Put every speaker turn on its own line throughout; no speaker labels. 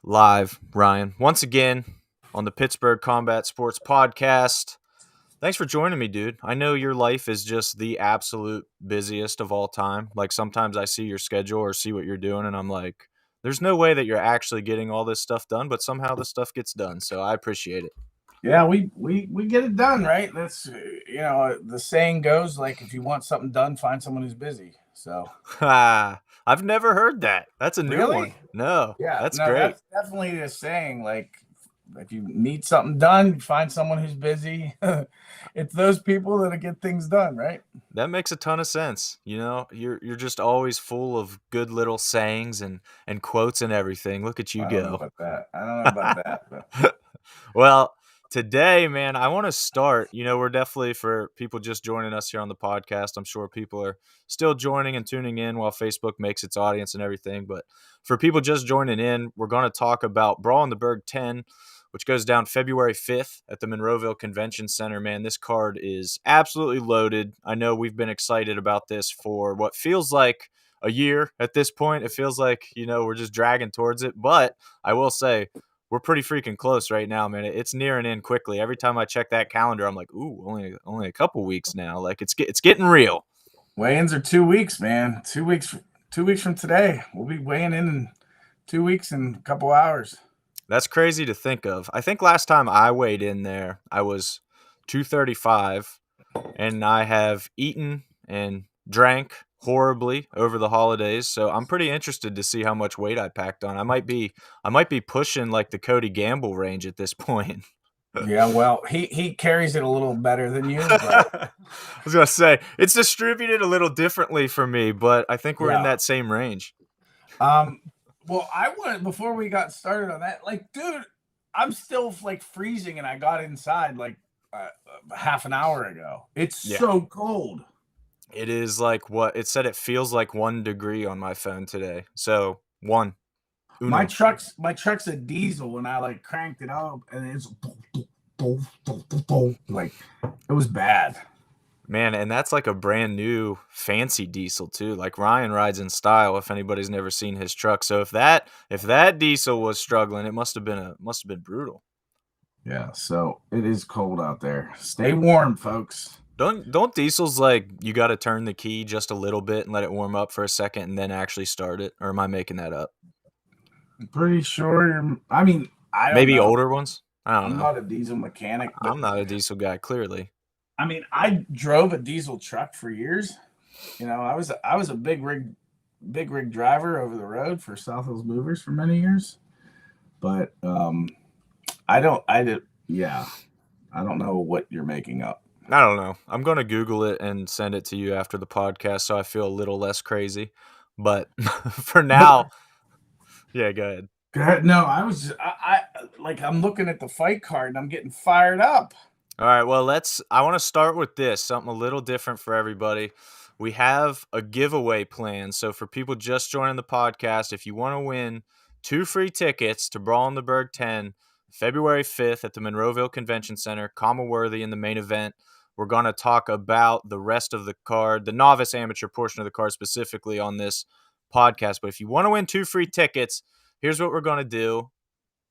live, Ryan, once again on the Pittsburgh Combat Sports Podcast. Thanks for joining me, dude. I know your life is just the absolute busiest of all time. Like sometimes I see your schedule or see what you're doing, and I'm like, there's no way that you're actually getting all this stuff done, but somehow this stuff gets done. So I appreciate it.
Yeah, we get it done, right? That's the saying goes like if you want something done, find someone who's busy. So
I've never heard that. That's a new one.
really,
No,
yeah,
that's
no,
great.
that's definitely a saying. Like if you need something done, find someone who's busy. It's those people that get things done, right?
That makes a ton of sense. You know, you're just always full of good little sayings and quotes and everything. Look at you
I don't know
go.
about that. I don't know about that, but
Well, today, man, I want to start. We're definitely for people just joining us here on the podcast. I'm sure people are still joining and tuning in while Facebook makes its audience and everything. But for people just joining in, we're going to talk about Brawl in the Burgh 10, which goes down February 5th at the Monroeville Convention Center. Man, this card is absolutely loaded. I know we've been excited about this for what feels like a year at this point. It feels like, we're just dragging towards it. But I will say, we're pretty freaking close right now, man. It's nearing in quickly. Every time I check that calendar, I'm like, ooh, only a couple weeks now. Like it's getting real.
weigh-ins are 2 weeks, man. 2 weeks, 2 weeks from today. We'll be weighing in 2 weeks and a couple hours.
That's crazy to think of. I think last time I weighed in there, I was 235, and I have eaten and drank horribly over the holidays. So I'm pretty interested to see how much weight I packed on. I might be pushing like the Cody Gamble range at this point.
Yeah, well, he carries it a little better than you, but
I was gonna say it's distributed a little differently for me, but I think we're in
yeah.
that same range.
Um, well, I wanted before we got started on that, like, dude, I'm still like freezing, and I got inside like half an hour ago. It's
Yeah,
so cold.
it is like what it said. It feels like 1 degree on my phone today. So one
My
uno.
truck's a diesel, and I like cranked it up, and it's like it was bad.
Man, and that's like a brand new fancy diesel too. Like Ryan rides in style if anybody's never seen his truck. So if that diesel was struggling, it must have been brutal.
Yeah, so it is cold out there. Stay warm, folks.
Don't diesels like you got to turn the key just a little bit and let it warm up for a second and then actually start it? Or am I making that up?
I'm pretty sure. I mean, I don't
Maybe
know.
older ones? I don't
I'm
know.
not a diesel mechanic, but
I'm not a diesel guy, clearly.
I mean, I drove a diesel truck for years. I was a big rig driver over the road for South Hills Movers for many years. But I don't I did yeah, I don't know what you're making up.
I don't know. I'm going to Google it and send it to you after the podcast so I feel a little less crazy. But for
But
now, yeah, go ahead.
God, no, I was just, like I'm looking at the fight card and I'm getting fired up.
All right, well, I want to start with this, something a little different for everybody. We have a giveaway plan. So for people just joining the podcast, if you want to win 2 free tickets to Brawl in the Burgh 10, February 5th at the Monroeville Convention Center, Worthy in the main event. We're going to talk about the rest of the card, the novice amateur portion of the card specifically on this podcast. But if you want to win 2 free tickets, here's what we're going to do.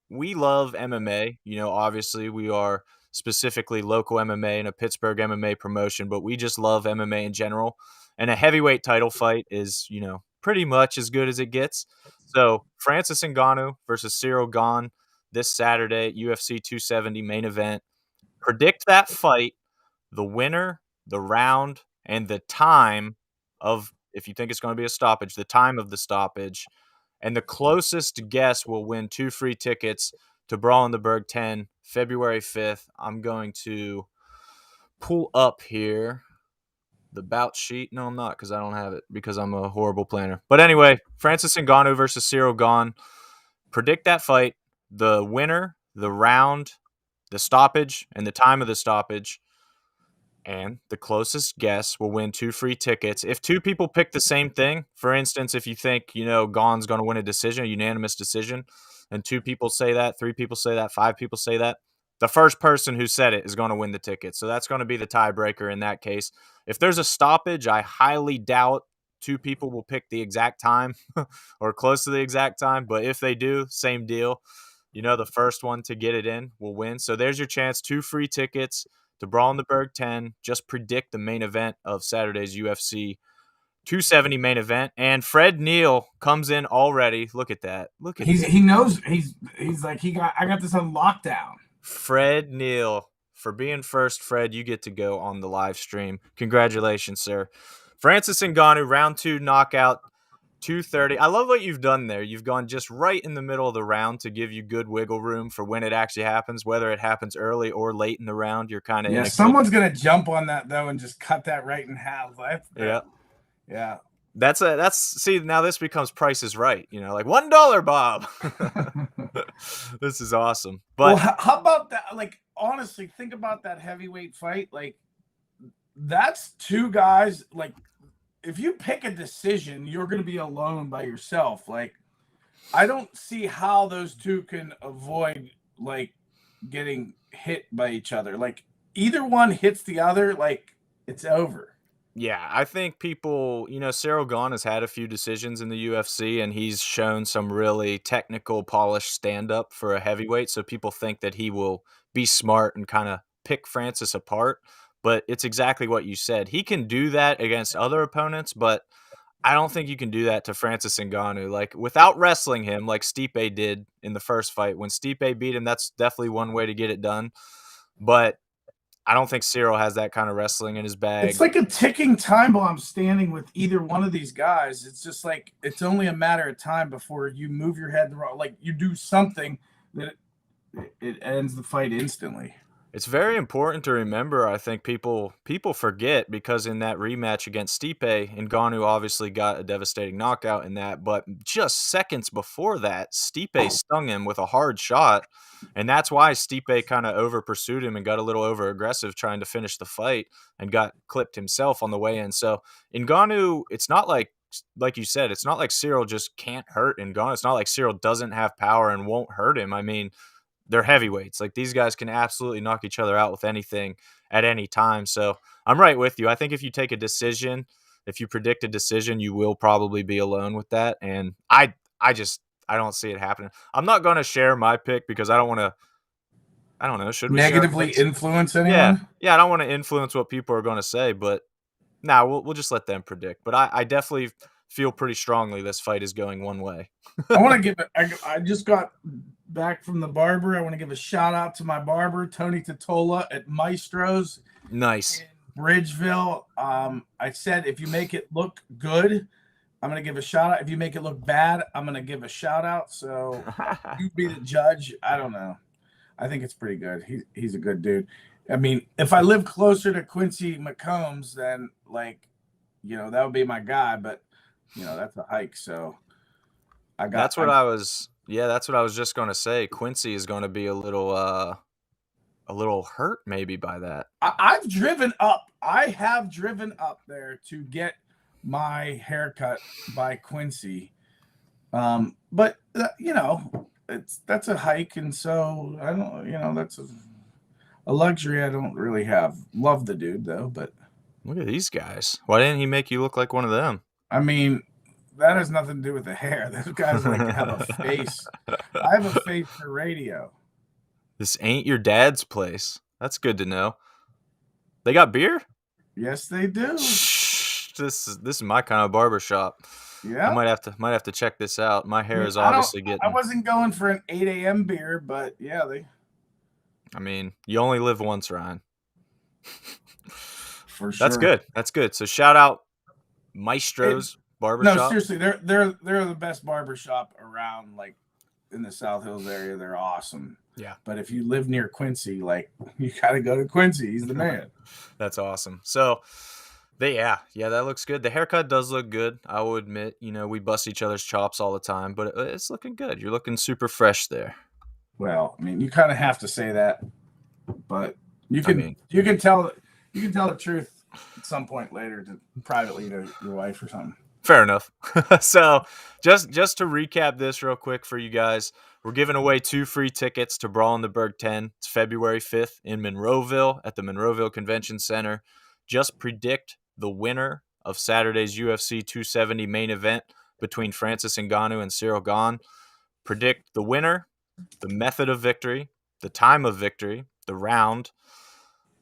We love MMA. Obviously we are specifically local MMA and a Pittsburgh MMA promotion, but we just love MMA in general. And a heavyweight title fight is, pretty much as good as it gets. So Francis Ngannou versus Cyril Gane this Saturday, UFC 270 main event. Predict that fight, the winner, the round, and the time of, if you think it's going to be a stoppage, the time of the stoppage. And the closest guess will win 2 free tickets to Brawl in the Burgh 10, February 5th. I'm going to pull up here the bout sheet. No, I'm not, because I don't have it, because I'm a horrible planner. But anyway, Francis Ngannou versus Cyril Gane. Predict that fight, the winner, the round, the stoppage, and the time of the stoppage. And the closest guess will win 2 free tickets. If two people pick the same thing, for instance, if you think, Gane's going to win a decision, a unanimous decision, and 2 people say that, 3 people say that, 5 people say that, the first person who said it is going to win the ticket. So that's going to be the tiebreaker in that case. If there's a stoppage, I highly doubt two people will pick the exact time or close to the exact time. But if they do, same deal. The first one to get it in will win. So there's your chance. 2 free tickets to Brawl in the Burgh 10. Just predict the main event of Saturday's UFC 270 main event. And Fred Neal comes in already. Look at that. Look at that.
He knows he's like I got this on lockdown.
Fred Neal. For being first, Fred, you get to go on the live stream. Congratulations, sir. Francis Ngannou, round 2 knockout, 230. I love what you've done there. You've gone just right in the middle of the round to give you good wiggle room for when it actually happens, whether it happens early or late in the round. You're kind of in a
someone's gonna jump on that though and just cut that right in half. Yeah.
See, now this becomes Price is Right. Like $1, Bob. This is awesome. But
how about that? Like, honestly, think about that heavyweight fight. Like, that's two guys. Like, if you pick a decision, you're going to be alone by yourself. Like, I don't see how those two can avoid like getting hit by each other. Like, either one hits the other, like it's over.
Yeah, I think people, Cyril Gane has had a few decisions in the UFC, and he's shown some really technical, polished stand-up for a heavyweight, so people think that he will be smart and kind of pick Francis apart, but it's exactly what you said. He can do that against other opponents, but I don't think you can do that to Francis Ngannou. Like, without wrestling him like Stipe did in the first fight. When Stipe beat him, that's definitely one way to get it done, but I don't think Cyril has that kind of wrestling in his bag.
It's like a ticking time bomb standing with either one of these guys. It's just like it's only a matter of time before you move your head the wrong. Like you do something that it ends the fight instantly.
It's very important to remember. I think people forget because in that rematch against Stipe, Ngannou obviously got a devastating knockout in that, but just seconds before that, Stipe stung him with a hard shot, and that's why Stipe kind of over pursued him and got a little over aggressive trying to finish the fight and got clipped himself on the way in. So Ngannou, it's not like you said, it's not like Cyril just can't hurt Ngannou. It's not like Cyril doesn't have power and won't hurt him. I mean, they're heavyweights. Like, these guys can absolutely knock each other out with anything at any time. So I'm right with you. I think if you take a decision, if you predict a decision, you will probably be alone with that. And I don't see it happening. I'm not going to share my pick because I don't want to, I don't know. Should we
negatively influence anyone?
Yeah. I don't want to influence what people are going to say, but we'll just let them predict. But I definitely feel pretty strongly this fight is going one way.
I want to give it. I just got back from the barber. I want to give a shout out to my barber, Tony Totola at Maestro's.
Nice.
In Bridgeville. I said if you make it look good, I'm going to give a shout out. If you make it look bad, I'm going to give a shout out. So you be the judge. I don't know. I think it's pretty good. He's a good dude. I mean, if I live closer to Quincy McCombs, then that would be my guy. But that's a hike. So
that's what I was just going to say. Quincy is going to be a little hurt maybe by that.
I have driven up there to get my haircut by Quincy. But that's a hike. And so I don't, that's a luxury I don't really have. Love the dude though, but
look at these guys. Why didn't he make you look like one of them?
I mean, that has nothing to do with the hair. Those guys have a face. I have a face for radio.
This ain't your dad's place. That's good to know. They got beer?
Yes, they do.
Shh, this is my kind of barbershop.
Yeah,
I might have to check this out. My hair is obviously getting.
I wasn't going for an 8 a.m. beer, but yeah,
I mean, you only live once, Ryan.
For sure.
That's good. So shout out Maestro's barbershop.
No, seriously, they're the best barbershop around, like in the South Hills area. They're awesome.
Yeah.
But if you live near Quincy, like you gotta go to Quincy. He's the man.
That's awesome. So that looks good. The haircut does look good. I will admit, we bust each other's chops all the time, but it's looking good. You're looking super fresh there.
Well, I mean, you kind of have to say that, but you can tell the truth at some point later privately to your wife or something.
Fair enough. So just to recap this real quick for you guys, we're giving away 2 free tickets to Brawl in the Burgh 10. It's February 5th in Monroeville at the Monroeville Convention Center. Just predict the winner of Saturday's UFC 270 main event between Francis Ngannou and Cyril Gane. Predict the winner, the method of victory, the time of victory, the round.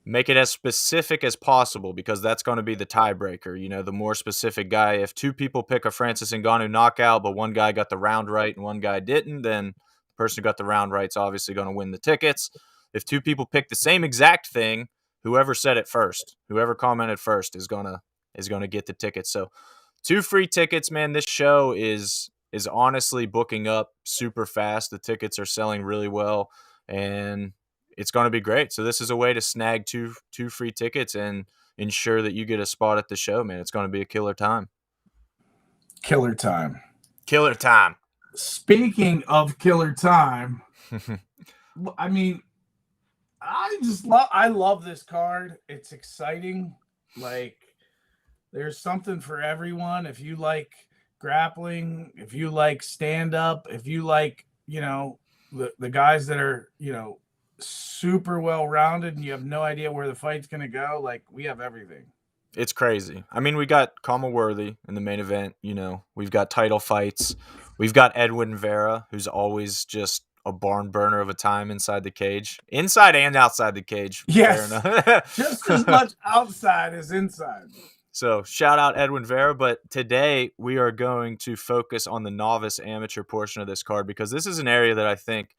Make it as specific as possible because that's going to be the tiebreaker. You know, the more specific guy, if two people pick a Francis Ngannou knockout, but one guy got the round right and one guy didn't, then the person who got the round right is obviously going to win the tickets. If two people pick the same exact thing, whoever said it first, whoever commented first is going to get the tickets. So 2 free tickets, man. This show is honestly booking up super fast. The tickets are selling really well, and it's going to be great. So this is a way to snag two free tickets and ensure that you get a spot at the show, man. It's going to be a killer time.
Killer time.
Killer time.
Speaking of killer time, I mean, I love this card. It's exciting. Like, there's something for everyone. If you like grappling, if you like stand up, if you like, you know, the guys that are, you know, super well rounded and you have no idea where the fight's going to go, like, we have everything.
It's crazy. I mean, we got Kama Worthy in the main event. You know, we've got title fights. We've got Edwin Vera, who's always just a barn burner of a time inside the cage, inside and outside the cage.
Yes, just as much outside as inside.
So shout out Edwin Vera. But today we are going to focus on the novice amateur portion of this card because this is an area that I think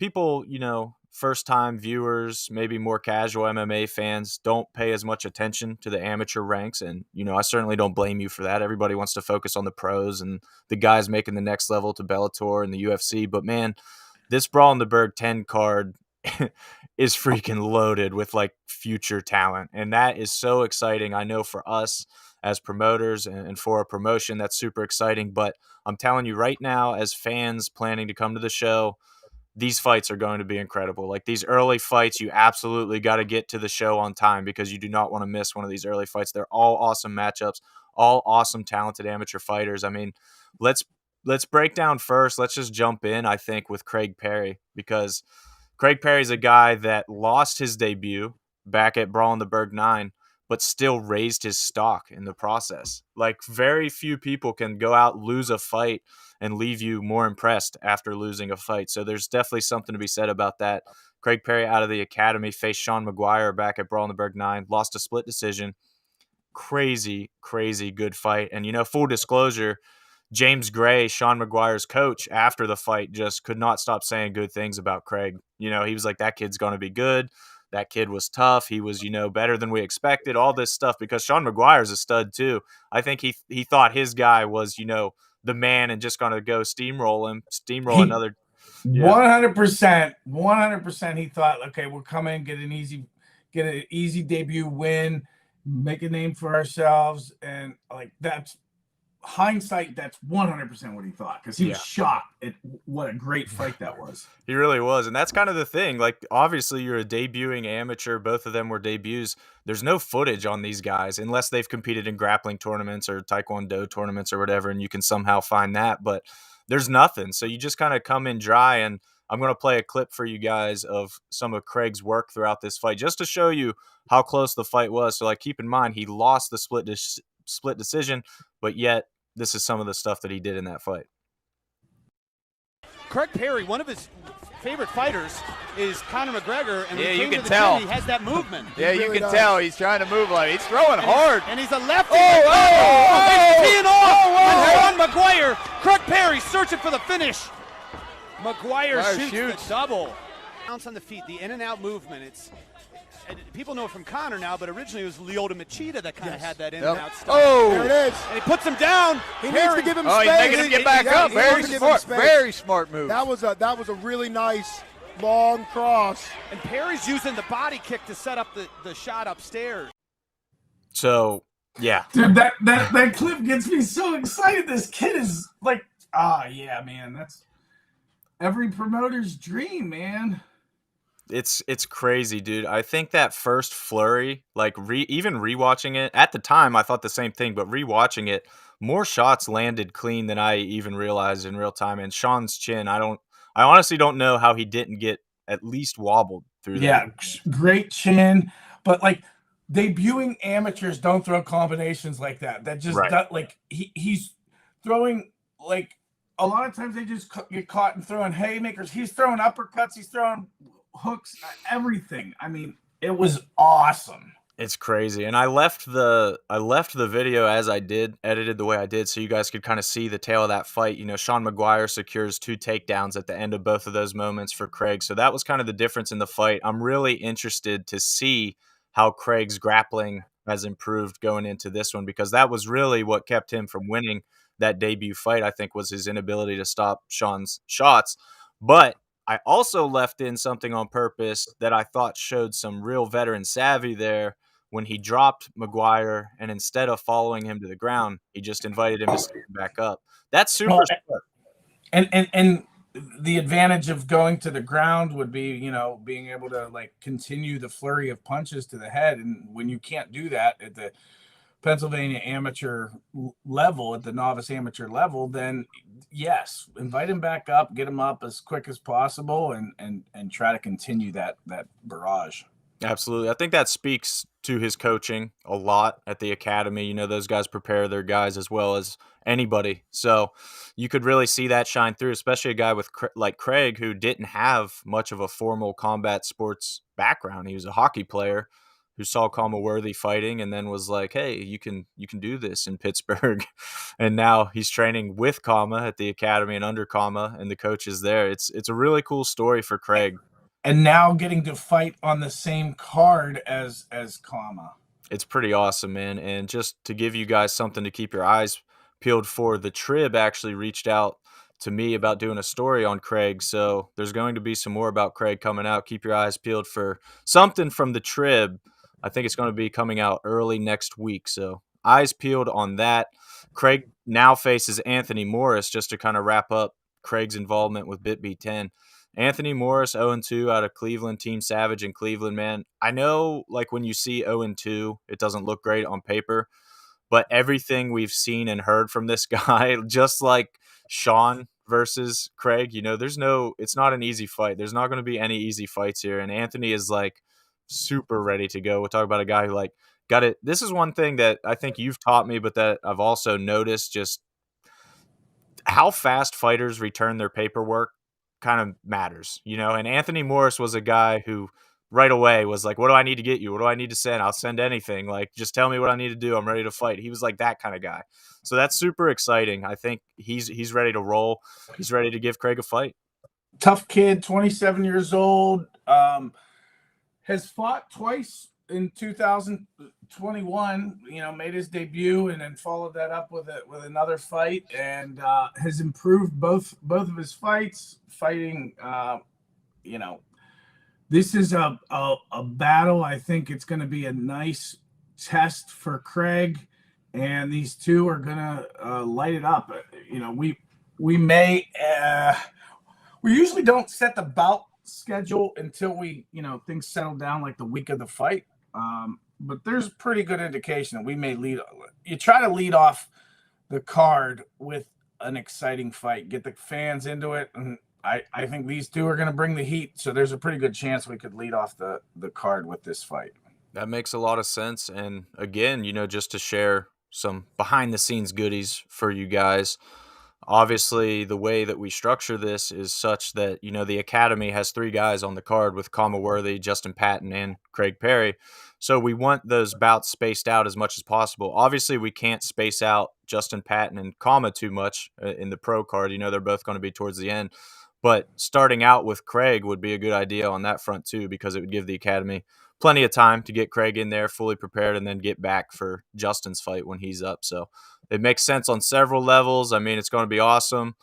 people, you know, first-time viewers, maybe more casual MMA fans, don't pay as much attention to the amateur ranks. And, you know, I certainly don't blame you for that. Everybody wants to focus on the pros and the guys making the next level to Bellator and the UFC. But, man, this Brawl in the Burgh 10 card is freaking loaded with, like, future talent. And that is so exciting. I know for us as promoters and for a promotion, that's super exciting. But I'm telling you right now, as fans planning to come to the show, these fights are going to be incredible. Like, these early fights, you absolutely got to get to the show on time because you do not want to miss one of these early fights. They're all awesome matchups, all awesome, talented amateur fighters. I mean, let's break down first. Let's just jump in, I think, with Craig Perry, because Craig Perry's a guy that lost his debut back at Brawl in the Burgh 9, but still raised his stock in the process. Like, very few people can go out, lose a fight, and leave you more impressed after losing a fight. So there's definitely something to be said about that. Craig Perry out of the academy faced Sean McGuire back at Brawl in the Burgh 9, lost a split decision. Crazy, crazy good fight. And, you know, full disclosure, James Gray, Sean McGuire's coach, after the fight just could not stop saying good things about Craig. You know, he was like, that kid's going to be good. That kid was tough. He was, you know, better than we expected, all this stuff, because Sean McGuire's a stud too. I think he thought his guy was, you know, the man and just going to go steamroll another.
100%. He thought, okay, we'll come in, get an easy debut win, make a name for ourselves. And like, that's hindsight, that's 100% what he thought, because he was shocked at what a great fight that was.
He really was. And that's kind of the thing. Like, obviously you're a debuting amateur. Both of them were debuts. There's no footage on these guys unless they've competed in grappling tournaments or taekwondo tournaments or whatever, and you can somehow find that, but there's nothing. So you just kind of come in dry. And I'm going to play a clip for you guys of some of Craig's work throughout this fight, just to show you how close the fight was. So, like, keep in mind, he lost the split decision, but yet this is some of the stuff that he did in that fight.
Craig Perry, one of his favorite fighters is Conor McGregor, and
you can tell
he has that movement.
You can tell he's trying to move like he's throwing hard.
And he's a lefty.
Teeing
off. And McGuire. Craig Perry searching for the finish. McGuire shoots the double. Bounce on the feet, the in and out movement. People know it from Conor now, but originally it was Lyoto Machida that kind of had that in and out stuff.
There
it is. And he puts him down.
He needs to give him space.
He's making him get back up. Very smart move.
That was a really nice long cross.
And Perry's using the body kick to set up the shot upstairs.
So, yeah.
Dude, that clip gets me so excited. This kid is like, yeah, man. That's every promoter's dream, man.
It's crazy, dude. I think that first flurry, like even rewatching it, at the time I thought the same thing, but rewatching it, more shots landed clean than I even realized in real time. And Sean's chin, I honestly don't know how he didn't get at least wobbled through that.
Yeah, great chin. But like, debuting amateurs don't throw combinations like that. That just
Right.
like he's throwing like a lot of times they just get caught in throwing haymakers. He's throwing uppercuts. He's throwing hooks. Everything. I mean, it was awesome.
It's crazy. And I left the video as I did, edited the way I did, so you guys could kind of see the tail of that fight. You know, Sean Maguire secures 2 takedowns at the end of both of those moments for Craig. So that was kind of the difference in the fight. I'm really interested to see how Craig's grappling has improved going into this one, because that was really what kept him from winning that debut fight, I think, was his inability to stop Sean's shots. But I also left in something on purpose that I thought showed some real veteran savvy there when he dropped Maguire, and instead of following him to the ground, he just invited him to stand back up. That's super smart.
And the advantage of going to the ground would be, you know, being able to like continue the flurry of punches to the head. And when you can't do that at the Pennsylvania amateur level, at the novice amateur level, then yes, invite him back up, get him up as quick as possible, and try to continue that barrage.
Absolutely. I think that speaks to his coaching a lot at the academy. You know, those guys prepare their guys as well as anybody. So you could really see that shine through, especially a guy with like Craig, who didn't have much of a formal combat sports background. He was a hockey player who saw Kama Worthy fighting and then was like, hey, you can do this in Pittsburgh. And now he's training with Kama at the academy and under Kama, and the coach is there. It's a really cool story for Craig.
And now getting to fight on the same card as Kama.
It's pretty awesome, man. And just to give you guys something to keep your eyes peeled for, the Trib actually reached out to me about doing a story on Craig. So there's going to be some more about Craig coming out. Keep your eyes peeled for something from the Trib. I think it's going to be coming out early next week. So eyes peeled on that. Craig now faces Anthony Morris, just to kind of wrap up Craig's involvement with BitB 10. Anthony Morris, 0-2 out of Cleveland, Team Savage in Cleveland, man. I know, like, when you see 0-2, it doesn't look great on paper, but everything we've seen and heard from this guy, just like Sean versus Craig, you know, it's not an easy fight. There's not going to be any easy fights here, and Anthony is, like, super ready to go. We'll talk about a guy who, like, got it. This is one thing that I think you've taught me, but that I've also noticed, just how fast fighters return their paperwork kind of matters, you know. And Anthony Morris was a guy who right away was like, what do I need to get you? What do I need to send? I'll send anything. Like, just tell me what I need to do. I'm ready to fight. He was like that kind of guy. So that's super exciting. I think he's ready to roll. He's ready to give Craig a fight.
Tough kid, 27 years old, has fought twice in 2021, you know, made his debut and then followed that up with another fight, and has improved both of his fights. Fighting, you know, this is a battle. I think it's going to be a nice test for Craig, and these two are going to light it up. You know, we usually don't set the bout schedule until we, you know, things settle down like the week of the fight. But there's a pretty good indication that we may you try to lead off the card with an exciting fight, get the fans into it. And I think these two are going to bring the heat. So there's a pretty good chance we could lead off the card with this fight.
That makes a lot of sense. And again, you know, just to share some behind the scenes goodies for you guys. Obviously, the way that we structure this is such that, you know, the Academy has 3 guys on the card with Kama Worthy, Justin Patton, and Craig Perry. So we want those bouts spaced out as much as possible. Obviously, we can't space out Justin Patton and Kama too much in the pro card. You know, they're both going to be towards the end. But starting out with Craig would be a good idea on that front too, because it would give the Academy plenty of time to get Craig in there fully prepared and then get back for Justin's fight when he's up. So it makes sense on several levels. I mean, it's going to be awesome.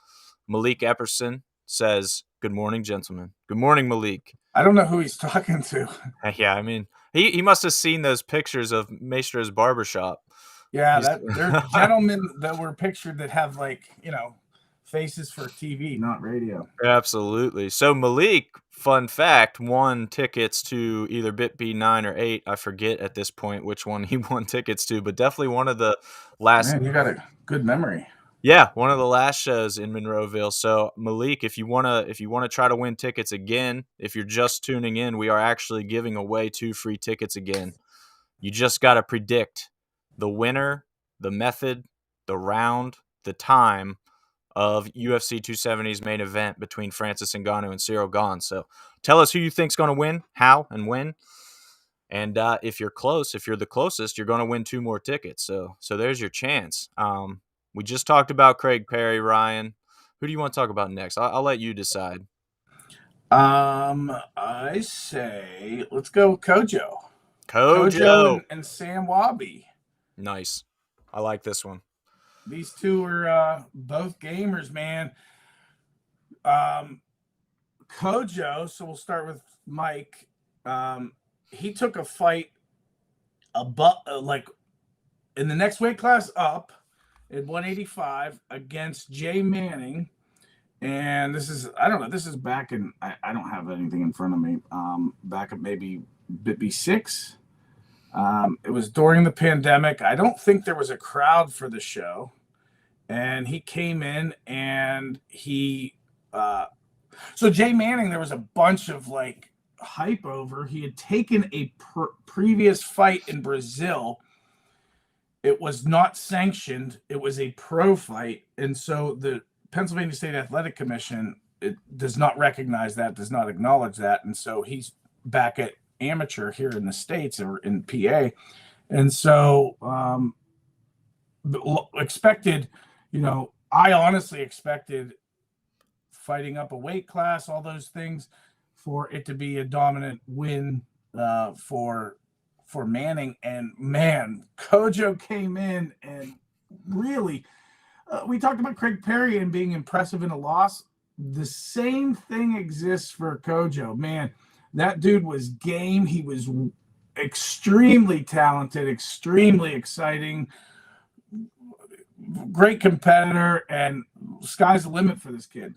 Malik Epperson says, good morning, gentlemen. Good morning, Malik.
I don't know who he's talking to.
Yeah, I mean, he must have seen those pictures of Maestro's barbershop.
Yeah, they're gentlemen that were pictured that have, like, you know, faces for TV, not radio.
Absolutely. So Malik, fun fact, won tickets to either BitB 9 or 8. I forget at this point which one he won tickets to, but definitely one of the last.
Man, you got a good memory.
Yeah, one of the last shows in Monroeville. So Malik, if you wanna try to win tickets again, if you're just tuning in, we are actually giving away 2 free tickets again. You just got to predict the winner, the method, the round, the time of UFC 270's main event between Francis Ngannou and Cyril Gane. So tell us who you think's going to win, how, and when. And if you're the closest, you're going to win 2 more tickets. So there's your chance. We just talked about Craig Perry, Ryan. Who do you want to talk about next? I'll let you decide.
I say let's go Kojo.
Kojo
and Sam Wabi.
Nice. I like this one.
These two are both gamers, man. Kojo, so we'll start with Mike. He took a fight like in the next weight class up at 185 against Jay Manning. And this is back in, I don't have anything in front of me. Back at maybe BitB 6. It was during the pandemic. I don't think there was a crowd for the show. And he came in and so Jay Manning, there was a bunch of like hype over. He had taken a previous fight in Brazil. It was not sanctioned. It was a pro fight. And so the Pennsylvania State Athletic Commission, it does not recognize that, does not acknowledge that. And so he's back at amateur here in the States or in PA. And so expected, I honestly expected fighting up a weight class, all those things, for it to be a dominant win for Manning. And man, Kojo came in and really, we talked about Craig Perry and being impressive in a loss. The same thing exists for Kojo. Man, that dude was game. He was extremely talented, extremely exciting, great competitor, and sky's the limit for this kid.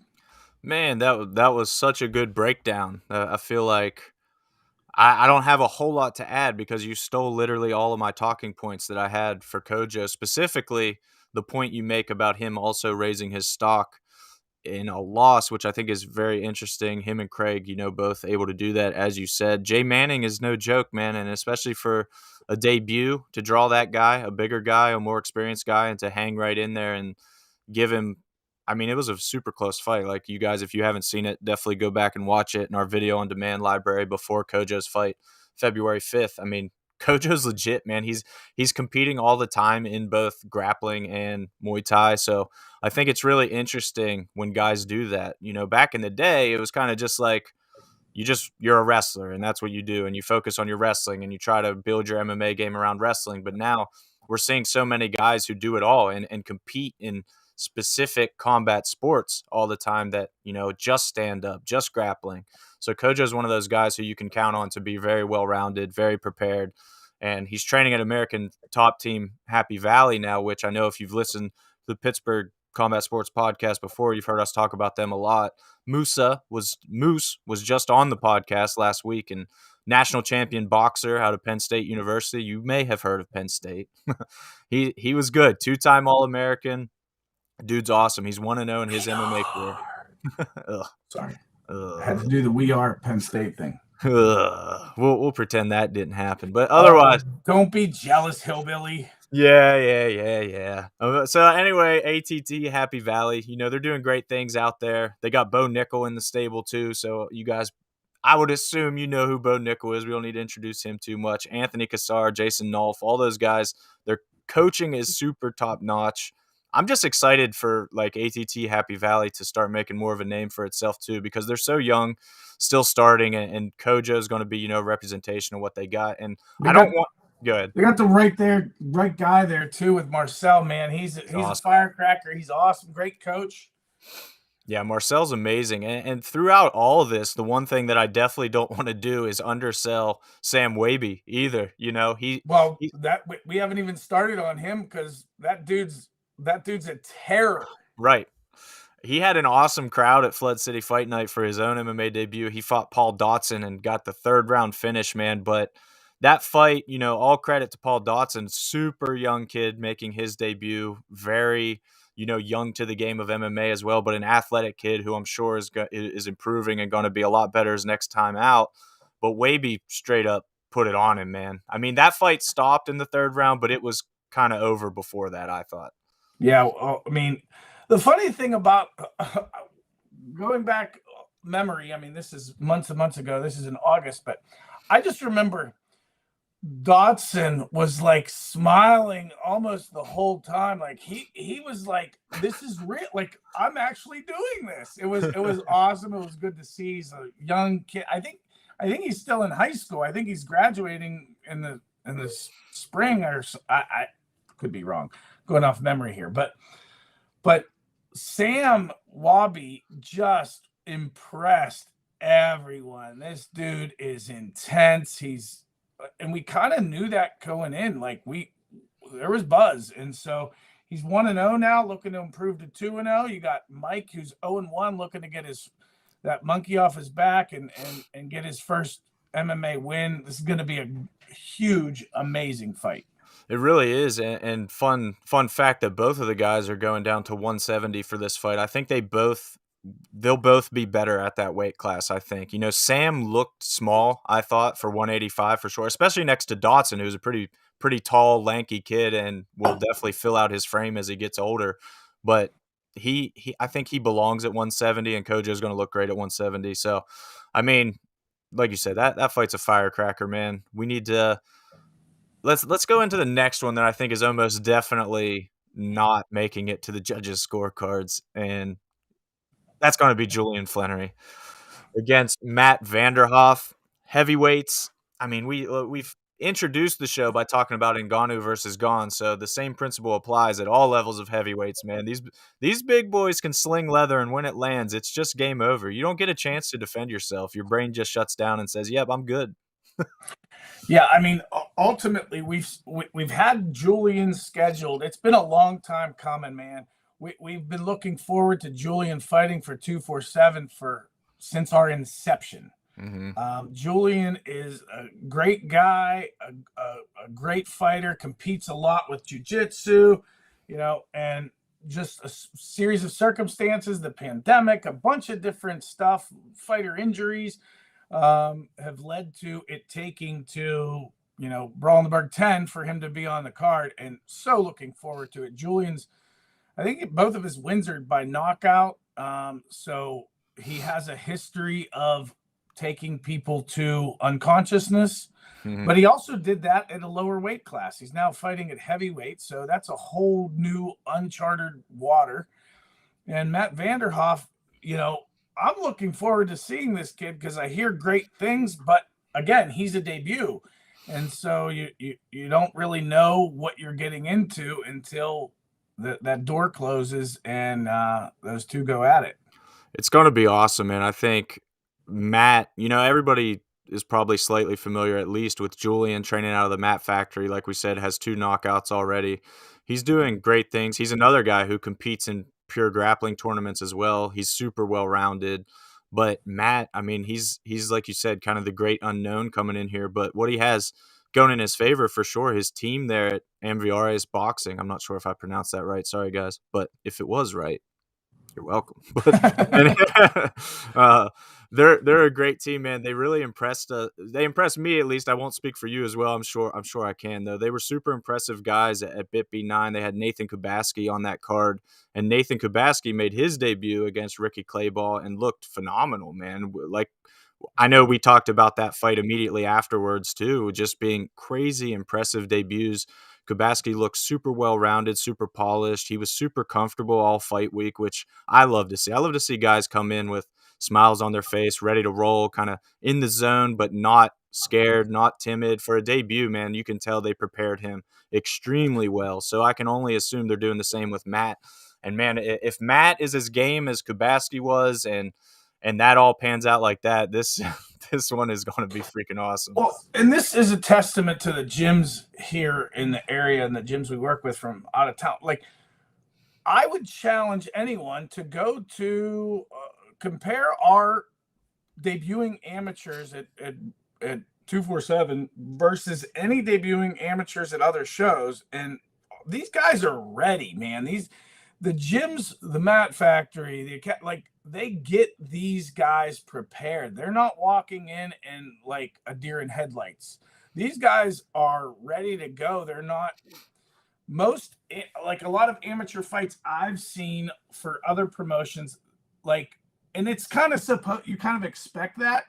Man, that was such a good breakdown. I feel like I don't have a whole lot to add because you stole literally all of my talking points that I had for Kojo, specifically the point you make about him also raising his stock in a loss, which I think is very interesting. Him and Craig, both able to do that, as you said. Jay Manning is no joke, man, and especially for a debut, to draw that guy, a bigger guy, a more experienced guy, and to hang right in there and give him, it was a super close fight. Like, you guys, if you haven't seen it, definitely go back and watch it in our video on demand library before Kojo's fight, February 5th. Kojo's legit, man. He's competing all the time in both grappling and Muay Thai. So I think it's really interesting when guys do that. Back in the day, it was kind of just like you're a wrestler and that's what you do. And you focus on your wrestling and you try to build your MMA game around wrestling. But now we're seeing so many guys who do it all and compete in specific combat sports all the time that, just stand up, just grappling. So Kojo is one of those guys who you can count on to be very well-rounded, very prepared. And he's training at American top team Happy Valley now, which I know if you've listened to the Pittsburgh Combat Sports podcast before, you've heard us talk about them a lot. Moose was just on the podcast last week, and national champion boxer out of Penn State University. You may have heard of Penn State. He was good. 2-time All-American. Dude's awesome. He's 1-0 in his MMA career.
Sorry. I had to do the "we are" Penn State thing.
We'll pretend that didn't happen, but otherwise,
don't be jealous, hillbilly.
Yeah. So anyway, ATT Happy Valley, they're doing great things out there. They got Bo Nickel in the stable too. So you guys, I would assume you know who Bo Nickel is. We don't need to introduce him too much. Anthony Cassar, Jason Nolf, all those guys, their coaching is super top notch. I'm just excited for like ATT Happy Valley to start making more of a name for itself too, because they're so young, still starting, and Kojo is going to be, representation of what they got. And good.
They got the right guy there too with Marcel, man. He's awesome. A firecracker. He's awesome. Great coach.
Yeah, Marcel's amazing. And throughout all of this, the one thing that I definitely don't want to do is undersell Sam Waby either.
We haven't even started on him because that dude's a terror.
Right. He had an awesome crowd at Flood City Fight Night for his own MMA debut. He fought Paul Dotson and got the 3rd round finish, man. But that fight, all credit to Paul Dotson, super young kid making his debut, very, young to the game of MMA as well, but an athletic kid who I'm sure is improving and going to be a lot better his next time out. But Waby straight up put it on him, man. I mean, that fight stopped in the third round, but it was kind of over before that, I thought.
Yeah, well, I mean, the funny thing about going back memory, I mean, this is months and months ago. This is in August, but I just remember Dodson was like smiling almost the whole time. Like he was like, this is real. Like, I'm actually doing this. It was awesome. It was good to see. He's a young kid. I think he's still in high school. I think he's graduating in the spring, or I could be wrong, going off memory here. But Sam Wabi just impressed everyone. This dude is intense. And we kind of knew that going in. Like, there was buzz. And so he's 1-0 now, looking to improve to 2-0. You got Mike, who's 0-1, looking to get that monkey off his back and get his first MMA win. This is going to be a huge, amazing fight.
It really is, and fun fact that both of the guys are going down to 170 for this fight. I think they'll both be better at that weight class, I think. You know, Sam looked small, I thought, for 185 for sure, especially next to Dotson, who's a pretty tall, lanky kid and will definitely fill out his frame as he gets older. But I think he belongs at 170, and Kojo's going to look great at 170. So, I mean, like you said, that fight's a firecracker, man. We need to let's go into the next one that I think is almost definitely not making it to the judges' scorecards, and that's going to be Julian Flenery against Matt Vanderhoff. Heavyweights. I mean, we've introduced the show by talking about Ngannou versus Gane, so the same principle applies at all levels of heavyweights, man. These big boys can sling leather, and when it lands, it's just game over. You don't get a chance to defend yourself. Your brain just shuts down and says, yep, I'm good.
Yeah, I mean, ultimately, we've had Julian scheduled. It's been a long time coming, man. We've been looking forward to Julian fighting for 247 since our inception.
Mm-hmm.
Julian is a great guy, a great fighter, competes a lot with jiu-jitsu, you know, and just a series of circumstances, the pandemic, a bunch of different stuff, fighter injuries, have led to it taking to, you know, Brawl in the Burgh 10 for him to be on the card, and so looking forward to it. Julian's, I think both of his wins are by knockout, so he has a history of taking people to unconsciousness, but he also did that at a lower weight class. He's now fighting at heavyweight, so that's a whole new uncharted water. And Matt Vanderhoff, you know, I'm looking forward to seeing this kid because I hear great things, but again, he's a debut. And so you don't really know what you're getting into until that door closes and those two go at it.
It's going to be awesome, man. I think Matt, you know, everybody is probably slightly familiar at least with Julian training out of the Matt factory. Like we said, has 2 knockouts already. He's doing great things. He's another guy who competes in pure grappling tournaments as well. He's super well-rounded. But Matt, I mean, he's like you said, kind of the great unknown coming in here. But what he has going in his favor for sure, his team there at Amviares Boxing. I'm not sure if I pronounced that right. Sorry, guys. But if it was right, you're welcome. But they're a great team, man. They really impressed. They impressed me, at least. I won't speak for you as well. I'm sure I can, though. They were super impressive guys at BitB 9. They had Nathan Kubaski on that card, and Nathan Kubaski made his debut against Ricky Clayball and looked phenomenal, man. Like, I know we talked about that fight immediately afterwards too, just being crazy impressive debuts. Kubaski looked super well-rounded, super polished. He was super comfortable all fight week, which I love to see. I love to see guys come in with smiles on their face, ready to roll, kind of in the zone, but not scared, not timid. For a debut, man, you can tell they prepared him extremely well. So I can only assume they're doing the same with Matt. And, man, if Matt is as game as Kubaski was and that all pans out like that, this one is going to be freaking awesome.
Well, and this is a testament to the gyms here in the area and the gyms we work with from out of town. Like, I would challenge anyone to go to compare our debuting amateurs at 247 versus any debuting amateurs at other shows, and these guys are ready, man. The gyms, the Mat Factory, they get these guys prepared. They're not walking in like a deer in headlights. these guys are ready to go. They're not like a lot of amateur fights I've seen for other promotions, like, and it's kind of you kind of expect that.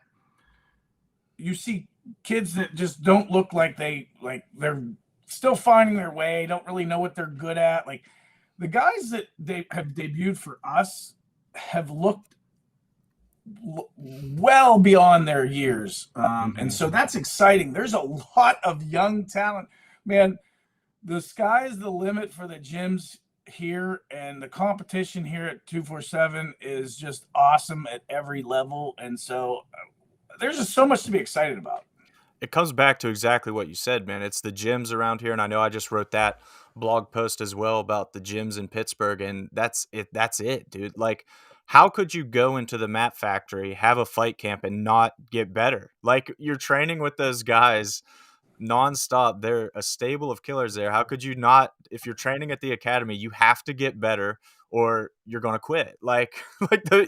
You see kids that just don't look like they're still finding their way, don't really know what they're good at. Like the guys that they have debuted for us have looked well beyond their years. And so that's exciting. There's a lot of young talent, man. The sky's the limit for the gyms here, and the competition here at 247 is just awesome at every level. And so there's just so much to be excited about.
It comes back to exactly what you said, man. It's the gyms around here, and I know I just wrote that blog post as well about the gyms in Pittsburgh, and that's it, dude. Like, how could you go into the Mat Factory, have a fight camp, and not get better? Like, you're training with those guys nonstop. They're a stable of killers there. How could you not? If you're training at the academy, you have to get better or you're going to quit. Like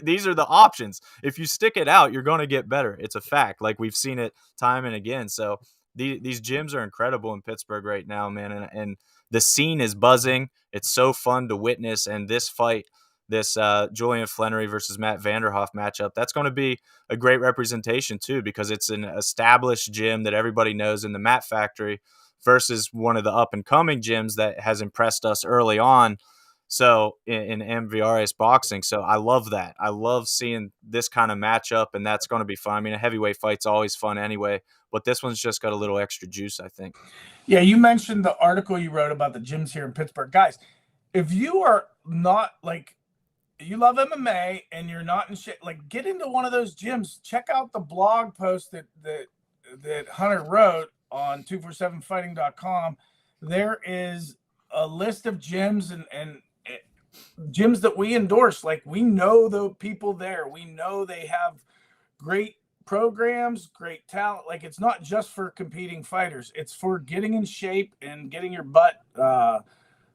these are the options. If you stick it out, you're going to get better. It's a fact. Like we've seen it time and again. So these gyms are incredible in Pittsburgh right now, man. And the scene is buzzing. It's so fun to witness. And this fight, this Julian Flenery versus Matt Vanderhoff matchup, that's going to be a great representation too, because it's an established gym that everybody knows in the Mat Factory versus one of the up and coming gyms that has impressed us early on. So in MVRS boxing. So I love that. I love seeing this kind of matchup, and that's going to be fun. I mean, a heavyweight fight's always fun anyway, but this one's just got a little extra juice, I think.
Yeah, you mentioned the article you wrote about the gyms here in Pittsburgh. Guys, if you are not like, you love MMA and you're not in shit, like get into one of those gyms. Check out the blog post that Hunter wrote on 247fighting.com. There is a list of gyms and gyms that we endorse. Like we know the people there. We know they have great programs, great talent. Like it's not just for competing fighters. It's for getting in shape and getting your butt,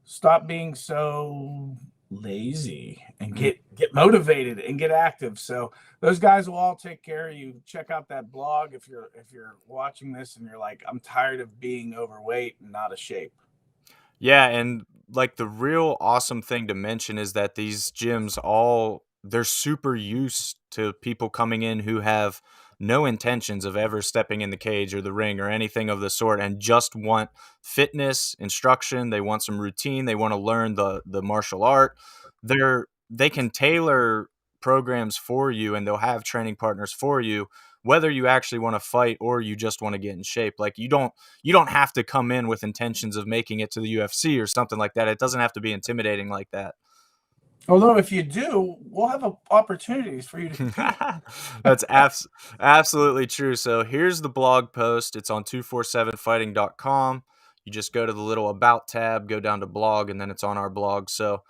stop being so lazy and get motivated and get active. So those guys will all take care of you. Check out that blog if you're watching this and you're like, I'm tired of being overweight and out of shape.
Yeah, and like the real awesome thing to mention is that these gyms they're super used to people coming in who have no intentions of ever stepping in the cage or the ring or anything of the sort and just want fitness, instruction, they want some routine, they want to learn the martial art. They can tailor programs for you and they'll have training partners for you whether you actually want to fight or you just want to get in shape. Like you don't have to come in with intentions of making it to the UFC or something like that. It doesn't have to be intimidating like that.
Although if you do, we'll have opportunities for you to compete.
That's absolutely true. So here's the blog post. It's on 247fighting.com. You just go to the little About tab, go down to blog, and then it's on our blog. So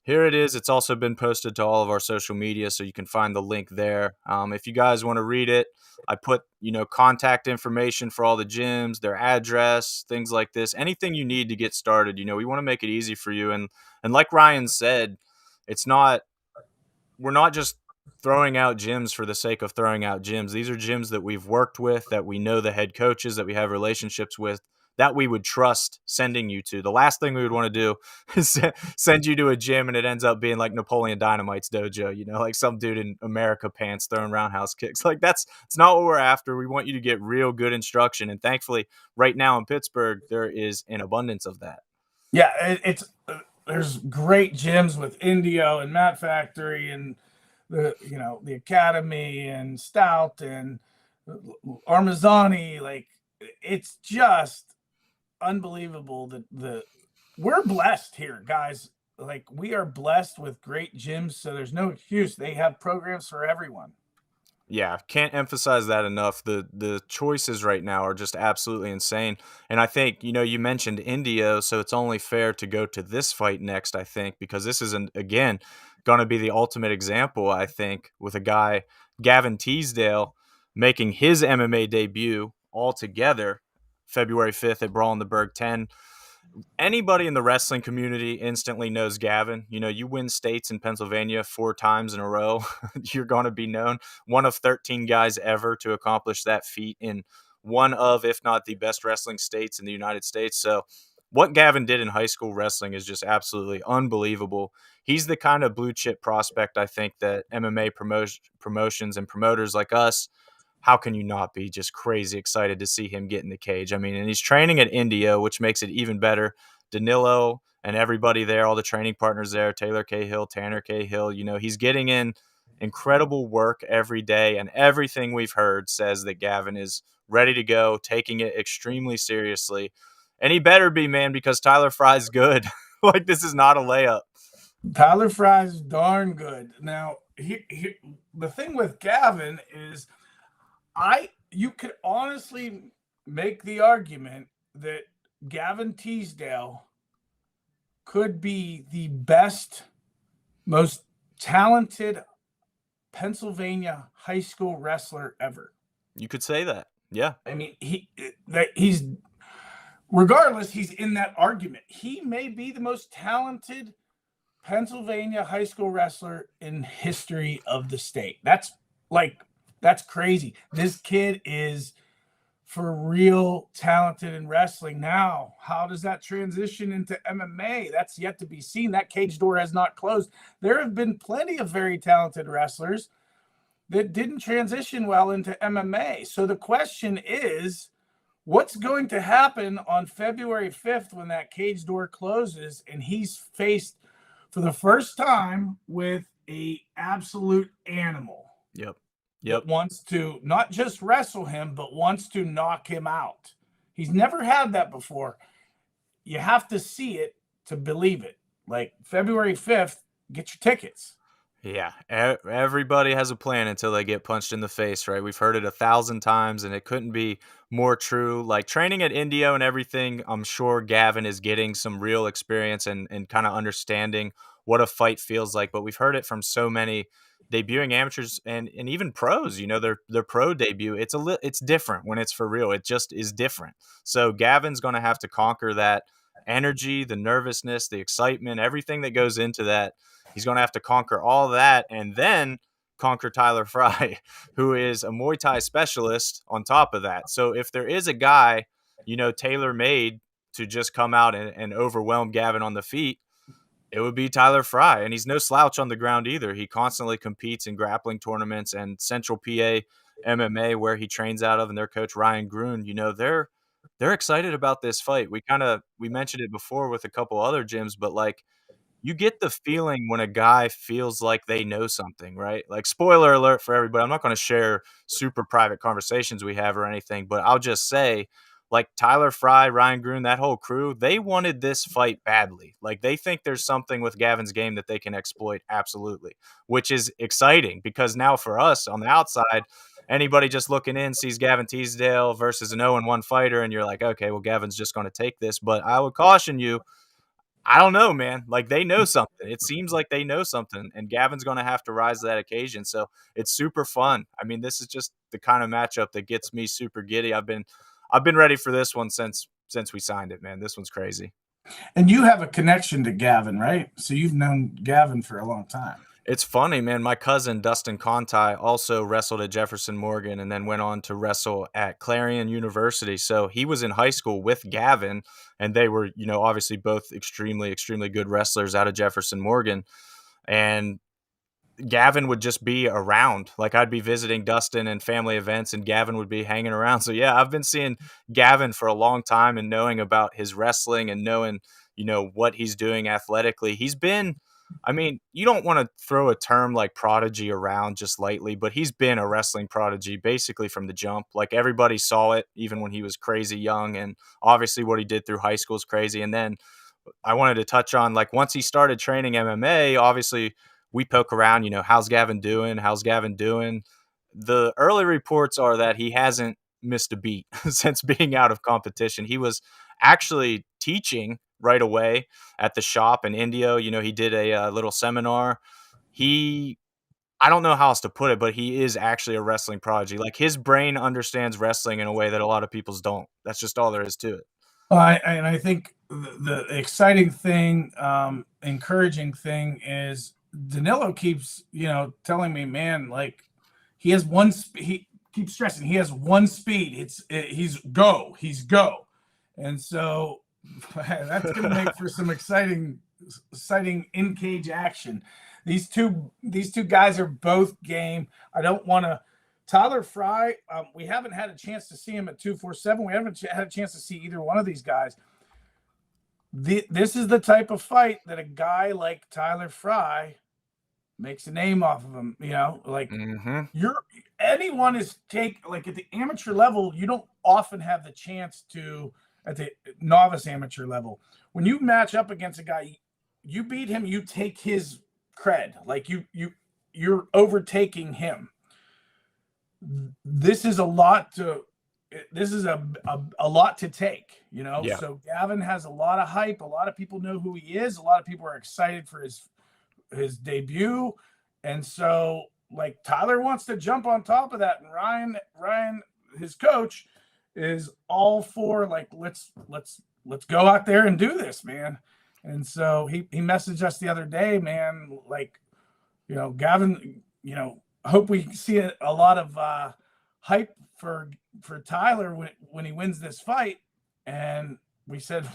here it is. It's also been posted to all of our social media, so you can find the link there. If you guys want to read it, I put, contact information for all the gyms, their address, things like this. Anything you need to get started. We want to make it easy for you. And like Ryan said, we're not just throwing out gyms for the sake of throwing out gyms. These are gyms that we've worked with, that we know the head coaches, that we have relationships with, that we would trust sending you to. The last thing we would want to do is send you to a gym and it ends up being like Napoleon Dynamite's dojo, like some dude in America pants throwing roundhouse kicks. Like it's not what we're after. We want you to get real good instruction. And thankfully right now in Pittsburgh, there is an abundance of that.
Yeah, there's great gyms with Indio and Mat Factory and the Academy and Stout and Armazzani. Like it's just unbelievable that we're blessed here, guys. Like we are blessed with great gyms, so there's no excuse. They have programs for everyone.
Yeah, can't emphasize that enough. The choices right now are just absolutely insane. And I think, you mentioned Indio, so it's only fair to go to this fight next, I think, because this is, again, going to be the ultimate example, I think, with a guy, Gavin Teasdale, making his MMA debut altogether February 5th at Brawl in the Burgh 10. Anybody in the wrestling community instantly knows Gavin. You win states in Pennsylvania 4 times in a row. You're going to be known. One of 13 guys ever to accomplish that feat in one of, if not the best wrestling states in the United States. So what Gavin did in high school wrestling is just absolutely unbelievable. He's the kind of blue chip prospect, I think, that MMA promotions and promoters like us, how can you not be just crazy excited to see him get in the cage? I mean, and he's training at Indio, which makes it even better. Danilo and everybody there, all the training partners there, Taylor Cahill, Tanner Cahill, he's getting in incredible work every day. And everything we've heard says that Gavin is ready to go, taking it extremely seriously. And he better be, man, because Tyler Fry's good. Like, this is not a layup.
Tyler Fry's darn good. Now, the thing with Gavin is you could honestly make the argument that Gavin Teasdale could be the best, most talented Pennsylvania high school wrestler ever.
You could say that. Yeah.
I mean, he's regardless, he's in that argument. He may be the most talented Pennsylvania high school wrestler in history of the state. That's crazy. This kid is for real talented in wrestling. Now, how does that transition into MMA? That's yet to be seen. That cage door has not closed. There have been plenty of very talented wrestlers that didn't transition well into MMA. So the question is, what's going to happen on February 5th when that cage door closes and he's faced for the first time with a absolute animal?
Yep.
That wants to not just wrestle him, but wants to knock him out. He's never had that before. You have to see it to believe it. Like February 5th, get your tickets.
Yeah, everybody has a plan until they get punched in the face, right? We've heard it 1,000 times, and it couldn't be more true. Like training at Indio and everything, I'm sure Gavin is getting some real experience and kind of understanding what a fight feels like. But we've heard it from so many debuting amateurs and even pros. Their pro debut, it's different when it's for real. It just is different. So Gavin's going to have to conquer that energy, the nervousness, the excitement, everything that goes into that. He's going to have to conquer all that and then conquer Tyler Fry, who is a Muay Thai specialist on top of that. So if there is a guy, tailor-made to just come out and overwhelm Gavin on the feet, it would be Tyler Fry. And he's no slouch on the ground either. He constantly competes in grappling tournaments, and Central PA MMA, where he trains out of, and their coach Ryan Grun, they're excited about this fight. We mentioned it before with a couple other gyms, but like, you get the feeling when a guy feels like they know something, right? Like, spoiler alert for everybody, I'm not going to share super private conversations we have or anything, but I'll just say, like, Tyler Fry, Ryan Grun, that whole crew, they wanted this fight badly. Like, they think there's something with Gavin's game that they can exploit, absolutely, which is exciting because now for us on the outside, anybody just looking in sees Gavin Teasdale versus an 0-1 fighter, and you're like, okay, well, Gavin's just going to take this. But I would caution you, I don't know, man. Like, they know something. It seems like they know something, and Gavin's going to have to rise to that occasion. So it's super fun. I mean, this is just the kind of matchup that gets me super giddy. I've been ready for this one since we signed it, man. This one's crazy.
And you have a connection to Gavin, right? So you've known Gavin for a long time.
It's funny, man. My cousin, Dustin Conti, also wrestled at Jefferson Morgan and then went on to wrestle at Clarion University. So he was in high school with Gavin, and they were, obviously both extremely, extremely good wrestlers out of Jefferson Morgan. And Gavin would just be around. Like, I'd be visiting Dustin and family events, and Gavin would be hanging around. So, yeah, I've been seeing Gavin for a long time and knowing about his wrestling and knowing, what he's doing athletically. He's been, I mean, you don't want to throw a term like prodigy around just lightly, but he's been a wrestling prodigy basically from the jump. Like, everybody saw it even when he was crazy young, and obviously what he did through high school is crazy. And then I wanted to touch on, like, once he started training MMA, obviously we poke around, how's Gavin doing? How's Gavin doing? The early reports are that he hasn't missed a beat since being out of competition. He was actually teaching right away at the shop in Indio. He did a little seminar. I don't know how else to put it, but he is actually a wrestling prodigy. Like, his brain understands wrestling in a way that a lot of people's don't. That's just all there is to it.
And I think the exciting thing, encouraging thing is Danilo keeps, telling me, man, like, he has keep stressing, he has one speed. He's go. And so that's going to make for some exciting in-cage action. These two guys are both game. I don't want to. Tyler Fry, we haven't had a chance to see him at 247. We haven't had a chance to see either one of these guys. This is the type of fight that a guy like Tyler Fry makes a name off of him. Like anyone is like at the amateur level, you don't often have the chance to at the novice amateur level. When you match up against a guy, you beat him, you take his cred. Like you're overtaking him. This is a lot to take,
Yeah.
So Gavin has a lot of hype. A lot of people know who he is. A lot of people are excited for his debut. And so like Tyler wants to jump on top of that. And Ryan, his coach, is all for like, let's go out there and do this, man. And so he messaged us the other day, man, like, Gavin, hope we see a lot of hype for Tyler when he wins this fight. And we said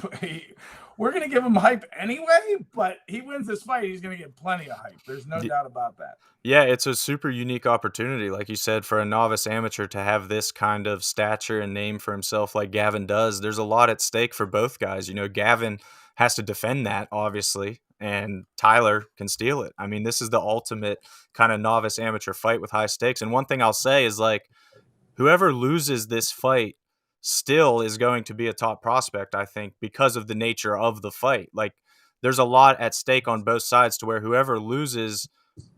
we're going to give him hype anyway, but he wins this fight, he's going to get plenty of hype. There's no doubt about that.
Yeah, it's a super unique opportunity, like you said, for a novice amateur to have this kind of stature and name for himself like Gavin does. There's a lot at stake for both guys. Gavin has to defend that, obviously, and Tyler can steal it. I mean, this is the ultimate kind of novice amateur fight with high stakes. And one thing I'll say is, like, whoever loses this fight still is going to be a top prospect, I think, because of the nature of the fight. Like, there's a lot at stake on both sides to where whoever loses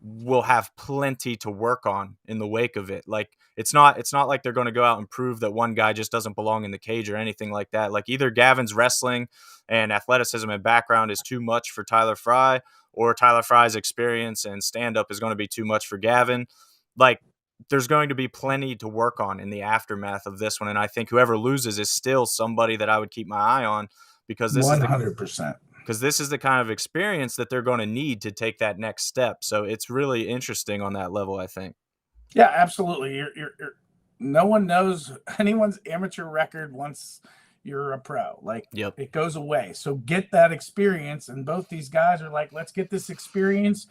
will have plenty to work on in the wake of it. Like, it's not like they're going to go out and prove that one guy just doesn't belong in the cage or anything like that. Like, either Gavin's wrestling and athleticism and background is too much for Tyler Fry, or Tyler Fry's experience and stand-up is going to be too much for Gavin. Like, there's going to be plenty to work on in the aftermath of this one. And I think whoever loses is still somebody that I would keep my eye on, because this
100%.
Because this is the kind of experience that they're going to need to take that next step. So it's really interesting on that level, I think.
Yeah, absolutely. You're no one knows anyone's amateur record once you're a pro. Like, It goes away. So get that experience. And both these guys are like, let's get this experience.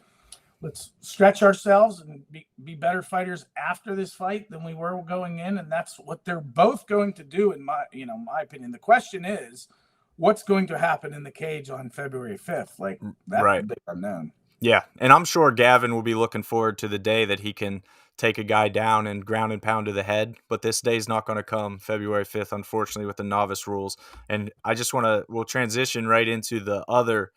Let's stretch ourselves and be better fighters after this fight than we were going in. And that's what they're both going to do, in my opinion. The question is, what's going to happen in the cage on February 5th? Like, that's
right.
a big unknown.
Yeah, and I'm sure Gavin will be looking forward to the day that he can take a guy down and ground and pound to the head, but this day's not going to come February 5th, unfortunately, with the novice rules. And I just we'll transition right into the other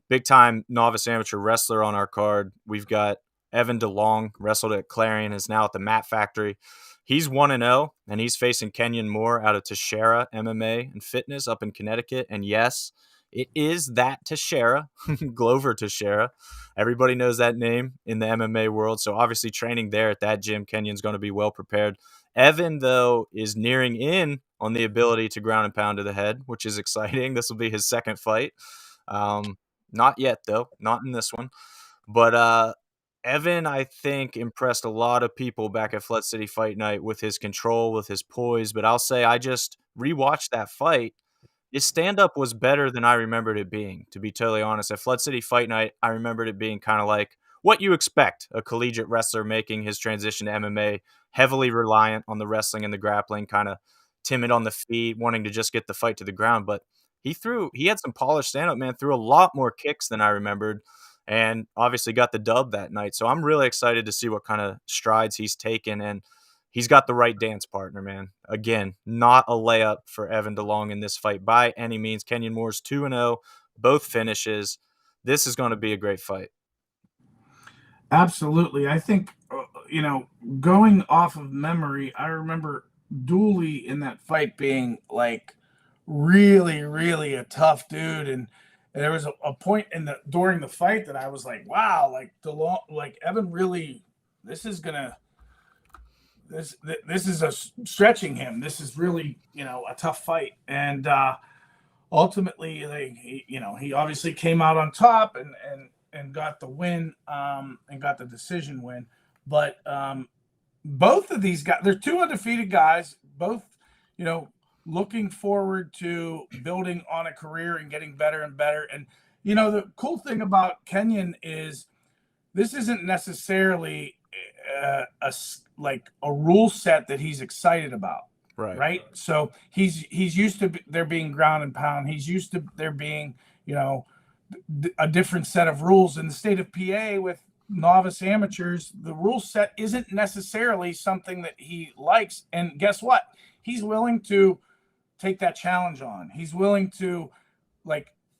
big-time novice amateur wrestler on our card. We've got Evan DeLong, wrestled at Clarion, is now at the Mat Factory. He's 1-0, and he's facing Kenyon Moore out of Teixeira MMA and Fitness up in Connecticut. And yes, it is that Teixeira, Glover Teixeira. Everybody knows that name in the MMA world. So obviously training there at that gym, Kenyon's going to be well prepared. Evan, though, is nearing in on the ability to ground and pound to the head, which is exciting. This will be his second fight. Not yet, though. Not in this one. But Evan, I think, impressed a lot of people back at Flood City Fight Night with his control, with his poise. But I'll say I just rewatched that fight. His stand-up was better than I remembered it being, to be totally honest. At Flood City Fight Night, I remembered it being kind of like what you expect a collegiate wrestler making his transition to MMA, heavily reliant on the wrestling and the grappling, kind of timid on the feet, wanting to just get the fight to the ground. But he had some polished stand-up, man, threw a lot more kicks than I remembered, and obviously got the dub that night. So I'm really excited to see what kind of strides he's taken, and he's got the right dance partner, man. Again, not a layup for Evan DeLong in this fight by any means. Kenyon Moore's 2-0, both finishes. This is going to be a great fight.
Absolutely. I think, going off of memory, I remember Dooley in that fight being like really, really a tough dude. And there was a point during the fight that I was like, wow, like DeLong, like Evan really, this is stretching him. This is really, a tough fight. And ultimately, he obviously came out on top and got the win, and got the decision win. But both of these guys, they're two undefeated guys, both, looking forward to building on a career and getting better and better. And, the cool thing about Kenyon is this isn't necessarily a rule set that he's excited about. Right. So he's used to there being ground and pound. He's used to there being, a different set of rules in the state of PA with novice amateurs. The rule set isn't necessarily something that he likes. And guess what? He's willing to take that challenge on. He's willing to,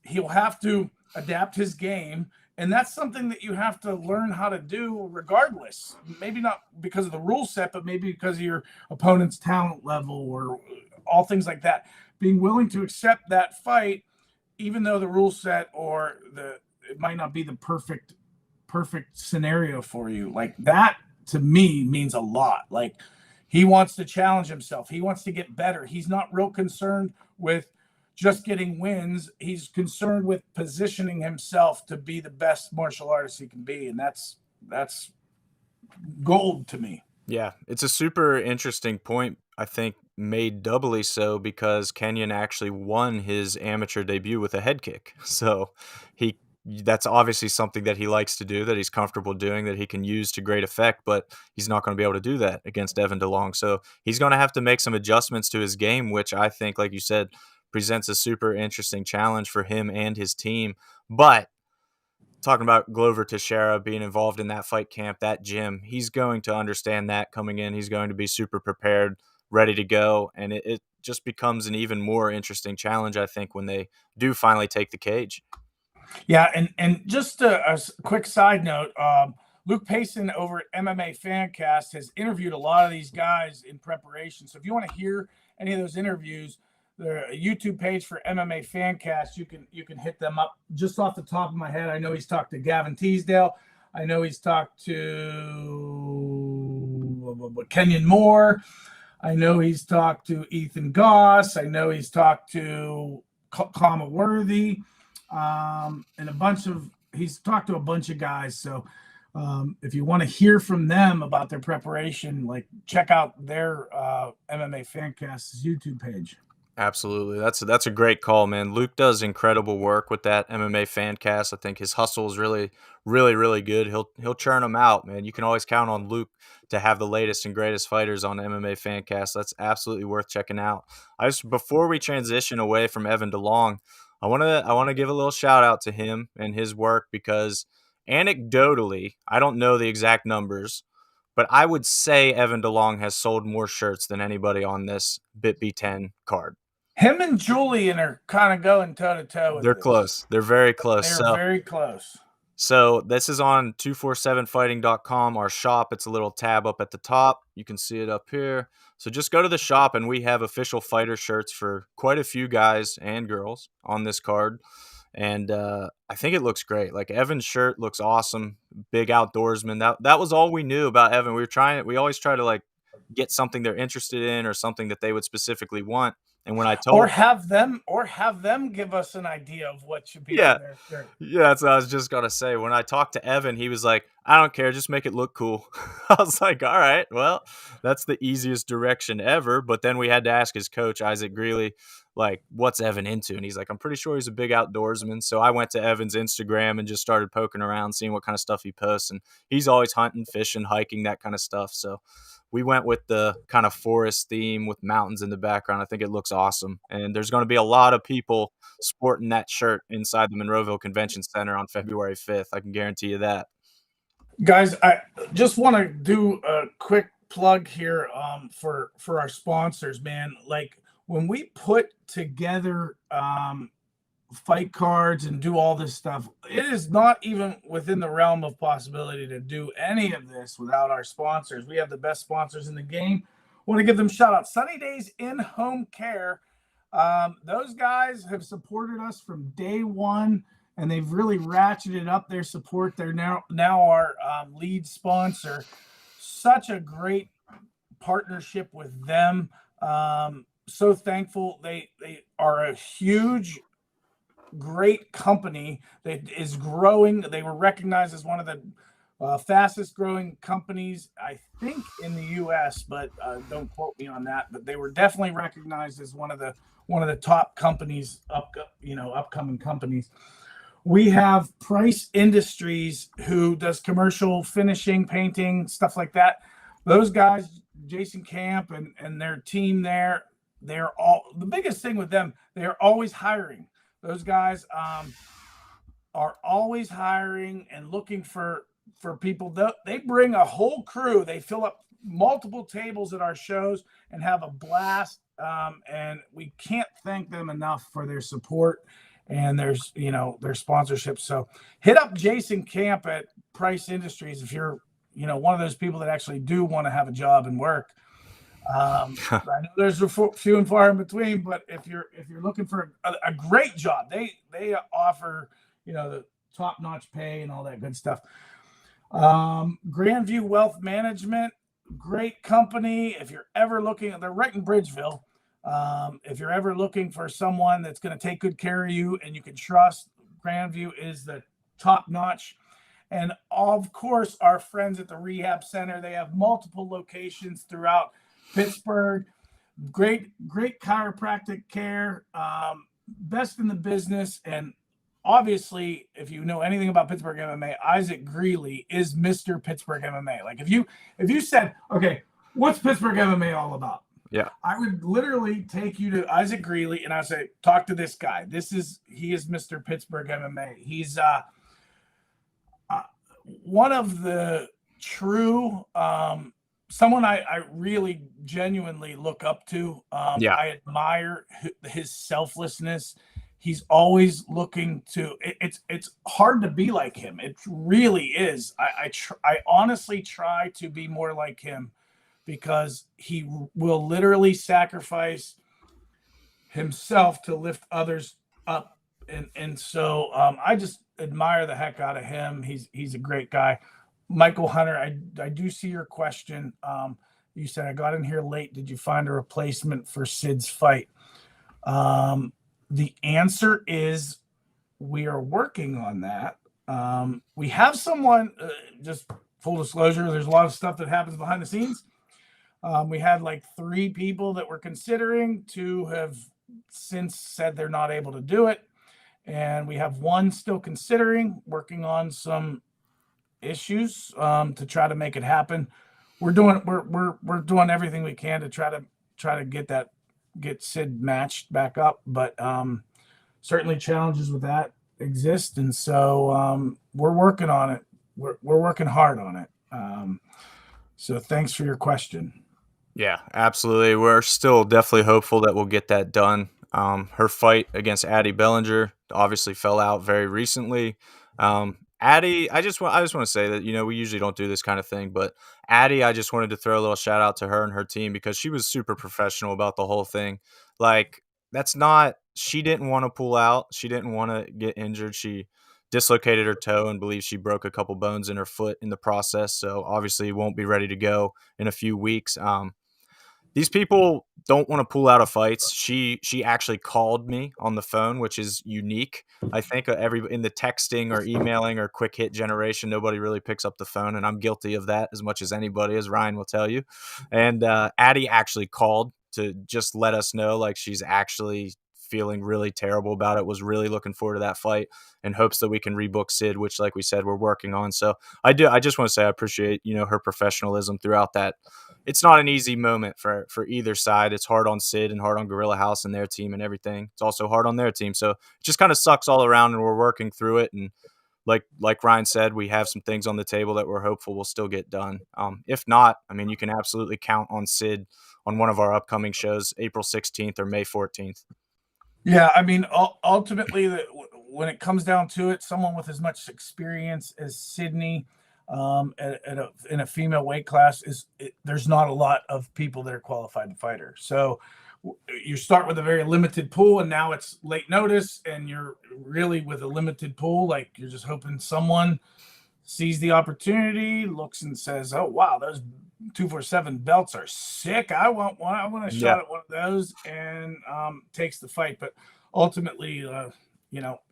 he'll have to adapt his game. And that's something that you have to learn how to do regardless. Maybe not because of the rule set, but maybe because of your opponent's talent level or all things like that. Being willing to accept that fight, even though the rule set or it might not be the perfect scenario for you. Like that to me means a lot. Like he wants to challenge himself. He wants to get better. He's not real concerned with just getting wins. He's concerned with positioning himself to be the best martial artist he can be. And that's gold to me.
Yeah, it's a super interesting point, I think, made doubly so because Kenyon actually won his amateur debut with a head kick. So that's obviously something that he likes to do, that he's comfortable doing, that he can use to great effect, but he's not going to be able to do that against Evan DeLong. So he's going to have to make some adjustments to his game, which I think, like you said, presents a super interesting challenge for him and his team. But talking about Glover Teixeira being involved in that fight camp, that gym, he's going to understand that coming in. He's going to be super prepared, ready to go. And it just becomes an even more interesting challenge, I think, when they do finally take the cage.
Yeah, and just a quick side note, Luke Payson over at MMA Fancast has interviewed a lot of these guys in preparation. So if you want to hear any of those interviews, the YouTube page for MMA Fancast, you can hit them up. Just off the top of my head, I know he's talked to Gavin Teasdale. I know he's talked to Kenyon Moore. I know he's talked to Ethan Goss. I know he's talked to Kama Worthy. And he's talked to a bunch of guys. So if you want to hear from them about their preparation, check out their MMA Fancast's YouTube page.
Absolutely. That's a great call, man. Luke does incredible work with that MMA Fancast. I think his hustle is really, really, really good. He'll churn them out, man. You can always count on Luke to have the latest and greatest fighters on MMA Fancast. That's absolutely worth checking out. Before we transition away from Evan DeLong, I want to give a little shout out to him and his work because anecdotally, I don't know the exact numbers, but I would say Evan DeLong has sold more shirts than anybody on this BitB10 card.
Him and Julian are kind of going toe-to-toe with
They're
this.
close. They're very close.
They're very close.
So this is on 247fighting.com, our shop. It's a little tab up at the top. You can see it up here. So just go to the shop, and we have official fighter shirts for quite a few guys and girls on this card. And I think it looks great. Like Evan's shirt looks awesome. Big outdoorsman. That was all we knew about Evan. We always try to get something they're interested in or something that they would specifically want. And when I told
or have them give us an idea of what should be on their shirt.
Yeah, that's what I was just gonna say. When I talked to Evan, he was like, "I don't care, just make it look cool." I was like, "All right, well, that's the easiest direction ever." But then we had to ask his coach, Isaac Greely, what's Evan into? And he's like, "I'm pretty sure he's a big outdoorsman." So I went to Evan's Instagram and just started poking around, seeing what kind of stuff he posts. And he's always hunting, fishing, hiking, that kind of stuff. So we went with the kind of forest theme with mountains in the background. I think it looks awesome. And there's going to be a lot of people sporting that shirt inside the Monroeville Convention Center on February 5th. I can guarantee you that.
Guys, I just want to do a quick plug here for our sponsors, man. When we put together fight cards and do all this stuff, it is not even within the realm of possibility to do any of this without our sponsors. We have the best sponsors in the game. Want to give them a shout out. Sunny Days in Home Care. Those guys have supported us from day one, and they've really ratcheted up their support. They're now our lead sponsor. Such a great partnership with them. So thankful. They are a huge, great company that is growing. They were recognized as one of the fastest growing companies, I think, in the U.S., but don't quote me on that. But they were definitely recognized as one of the top companies, upcoming companies. We have Price Industries, who does commercial finishing, painting, stuff like that. Those guys, Jason Camp and their team there, they're all, the biggest thing with them, they're always hiring. Those guys are always hiring and looking for people. They bring a whole crew. They fill up multiple tables at our shows and have a blast. And we can't thank them enough for their support and their sponsorship. So hit up Jason Camp at Price Industries if you're, one of those people that actually do want to have a job and work. I know there's a few and far in between, but if you're looking for a great job, they offer, the top-notch pay and all that good stuff. Grandview Wealth Management, great company. If you're ever looking, they're right in Bridgeville. If you're ever looking for someone that's going to take good care of you and you can trust, Grandview is the top-notch. And of course, our friends at the Rehab Center, they have multiple locations throughout Pittsburgh. Great chiropractic care, best in the business. And obviously, if you know anything about Pittsburgh MMA, Isaac Greely is Mr. Pittsburgh MMA. Like if you said, okay, what's Pittsburgh MMA all about?
Yeah,
I would literally take you to Isaac Greely and I'd say, talk to this guy. He is Mr. Pittsburgh MMA. He's one of the true, someone I really genuinely look up to. I admire his selflessness. He's always looking to. It's hard to be like him. It really is. I honestly try to be more like him because he will literally sacrifice himself to lift others up, and so I just admire the heck out of him. He's a great guy. Michael Hunter, I do see your question. You said, I got in here late. Did you find a replacement for Sid's fight? The answer is we are working on that. We have someone, just full disclosure, there's a lot of stuff that happens behind the scenes. We had like 3 people that we're considering. 2 have since said they're not able to do it. And we have 1 still considering, working on some issues to try to make it happen. We're doing everything we can to try to get Sid matched back up, but certainly challenges with that exist, and so we're working on it. We're working hard on it. So thanks for your question.
Yeah, absolutely. We're still definitely hopeful that we'll get that done. Her fight against Addie Bellinger obviously fell out very recently. Addie, I just want to say that, we usually don't do this kind of thing, but Addie, I just wanted to throw a little shout out to her and her team because she was super professional about the whole thing. Like, she didn't want to pull out. She didn't want to get injured. She dislocated her toe and believes she broke a couple bones in her foot in the process. So obviously won't be ready to go in a few weeks. These people don't want to pull out of fights. She actually called me on the phone, which is unique. I think in the texting or emailing or quick hit generation, nobody really picks up the phone, and I'm guilty of that as much as anybody, as Ryan will tell you. And Addie actually called to just let us know, like, she's actually feeling really terrible about it, was really looking forward to that fight and hopes that we can rebook Sid, which, like we said, we're working on. So I just want to say I appreciate, her professionalism throughout that. It's not an easy moment for either side. It's hard on Sid and hard on Gorilla House and their team and everything. It's also hard on their team. So it just kind of sucks all around, and we're working through it. And like Ryan said, we have some things on the table that we're hopeful will still get done. If not, you can absolutely count on Sid on one of our upcoming shows, April 16th or May 14th.
Yeah, ultimately, when it comes down to it, someone with as much experience as Sydney in a female weight class there's not a lot of people that are qualified to fight her. So you start with a very limited pool, and now it's late notice, and you're really with a limited pool. Like, you're just hoping someone sees the opportunity, looks and says, "Oh wow, those 247 belts are sick. I want one. I want a shot at one of those," and takes the fight. But ultimately,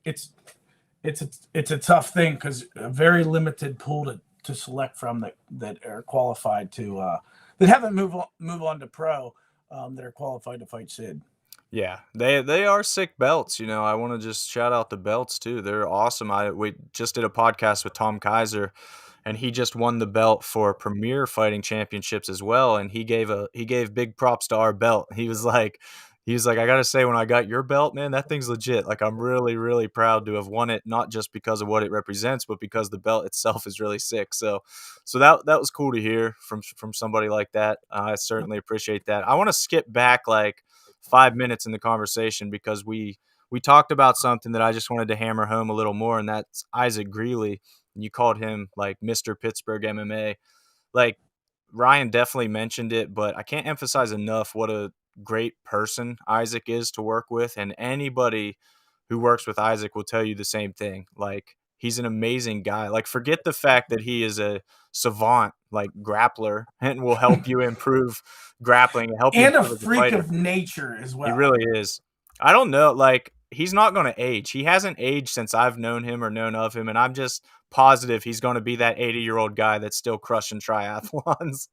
it's a tough thing because a very limited pool to select from that are qualified to that haven't move on to pro, that are qualified to fight Sid.
Yeah, they are sick belts. I want to just shout out the belts too. They're awesome. We just did a podcast with Tom Kaiser, and he just won the belt for Premier Fighting Championships as well. And he gave big props to our belt. He was like, I gotta say, when I got your belt, man, that thing's legit. Like, I'm really, really proud to have won it, not just because of what it represents, but because the belt itself is really sick. So that was cool to hear from somebody like that. I certainly appreciate that. I want to skip back like 5 minutes in the conversation because we talked about something that I just wanted to hammer home a little more, and that's Isaac Greely. And you called him like Mr. Pittsburgh MMA. Like, Ryan definitely mentioned it, but I can't emphasize enough what a great person Isaac is to work with, and anybody who works with Isaac will tell you the same thing. Like, he's an amazing guy. Like, forget the fact that he is a savant, like grappler, and will help you improve grappling and help you
And a
improve as
freak
fighter.
of nature as well.
He really is. I don't know, like, he's not going to age. He hasn't aged since I've known him or known of him, and I'm just positive he's going to be that 80-year-old guy that's still crushing triathlons.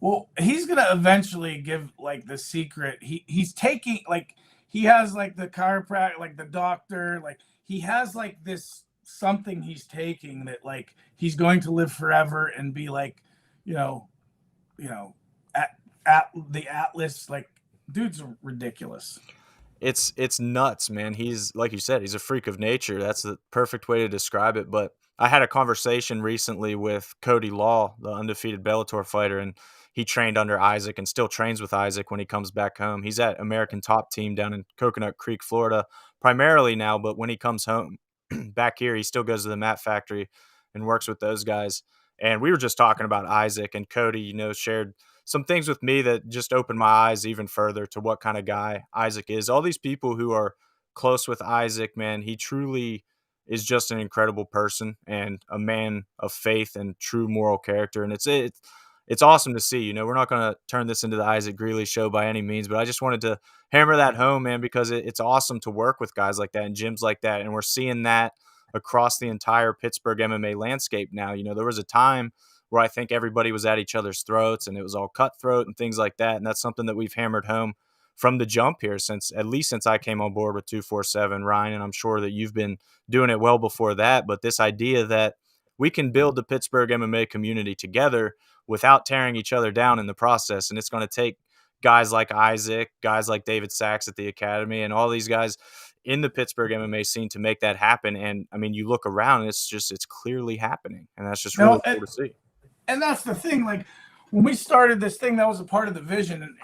Well, he's going to eventually give like the secret. He's taking, like, he has like the chiropractor, like the doctor, like he has like this something he's taking that like he's going to live forever and be like, at the Atlas. Like, dude's ridiculous.
It's nuts, man. He's, like you said, he's a freak of nature. That's the perfect way to describe it. But I had a conversation recently with Cody Law, the undefeated Bellator fighter, and he trained under Isaac and still trains with Isaac when he comes back home. He's at American Top Team down in Coconut Creek, Florida, primarily now, but when he comes home back here, he still goes to the Mat Factory and works with those guys. And we were just talking about Isaac, and Cody, shared some things with me that just opened my eyes even further to what kind of guy Isaac is. All these people who are close with Isaac, man, he truly is just an incredible person and a man of faith and true moral character. And it's awesome to see. We're not going to turn this into the Isaac Greely show by any means, but I just wanted to hammer that home, man, because it's awesome to work with guys like that and gyms like that. And we're seeing that across the entire Pittsburgh MMA landscape now. There was a time where I think everybody was at each other's throats and it was all cutthroat and things like that. And that's something that we've hammered home from the jump here since I came on board with 247, Ryan, and I'm sure that you've been doing it well before that. But this idea that we can build the Pittsburgh MMA community together without tearing each other down in the process. And it's going to take guys like Isaac, guys like David Sachs at the Academy, and all these guys in the Pittsburgh MMA scene to make that happen. And I mean, you look around and it's clearly happening. And that's just really cool to see.
And that's the thing. Like, when we started this thing, that was a part of the vision.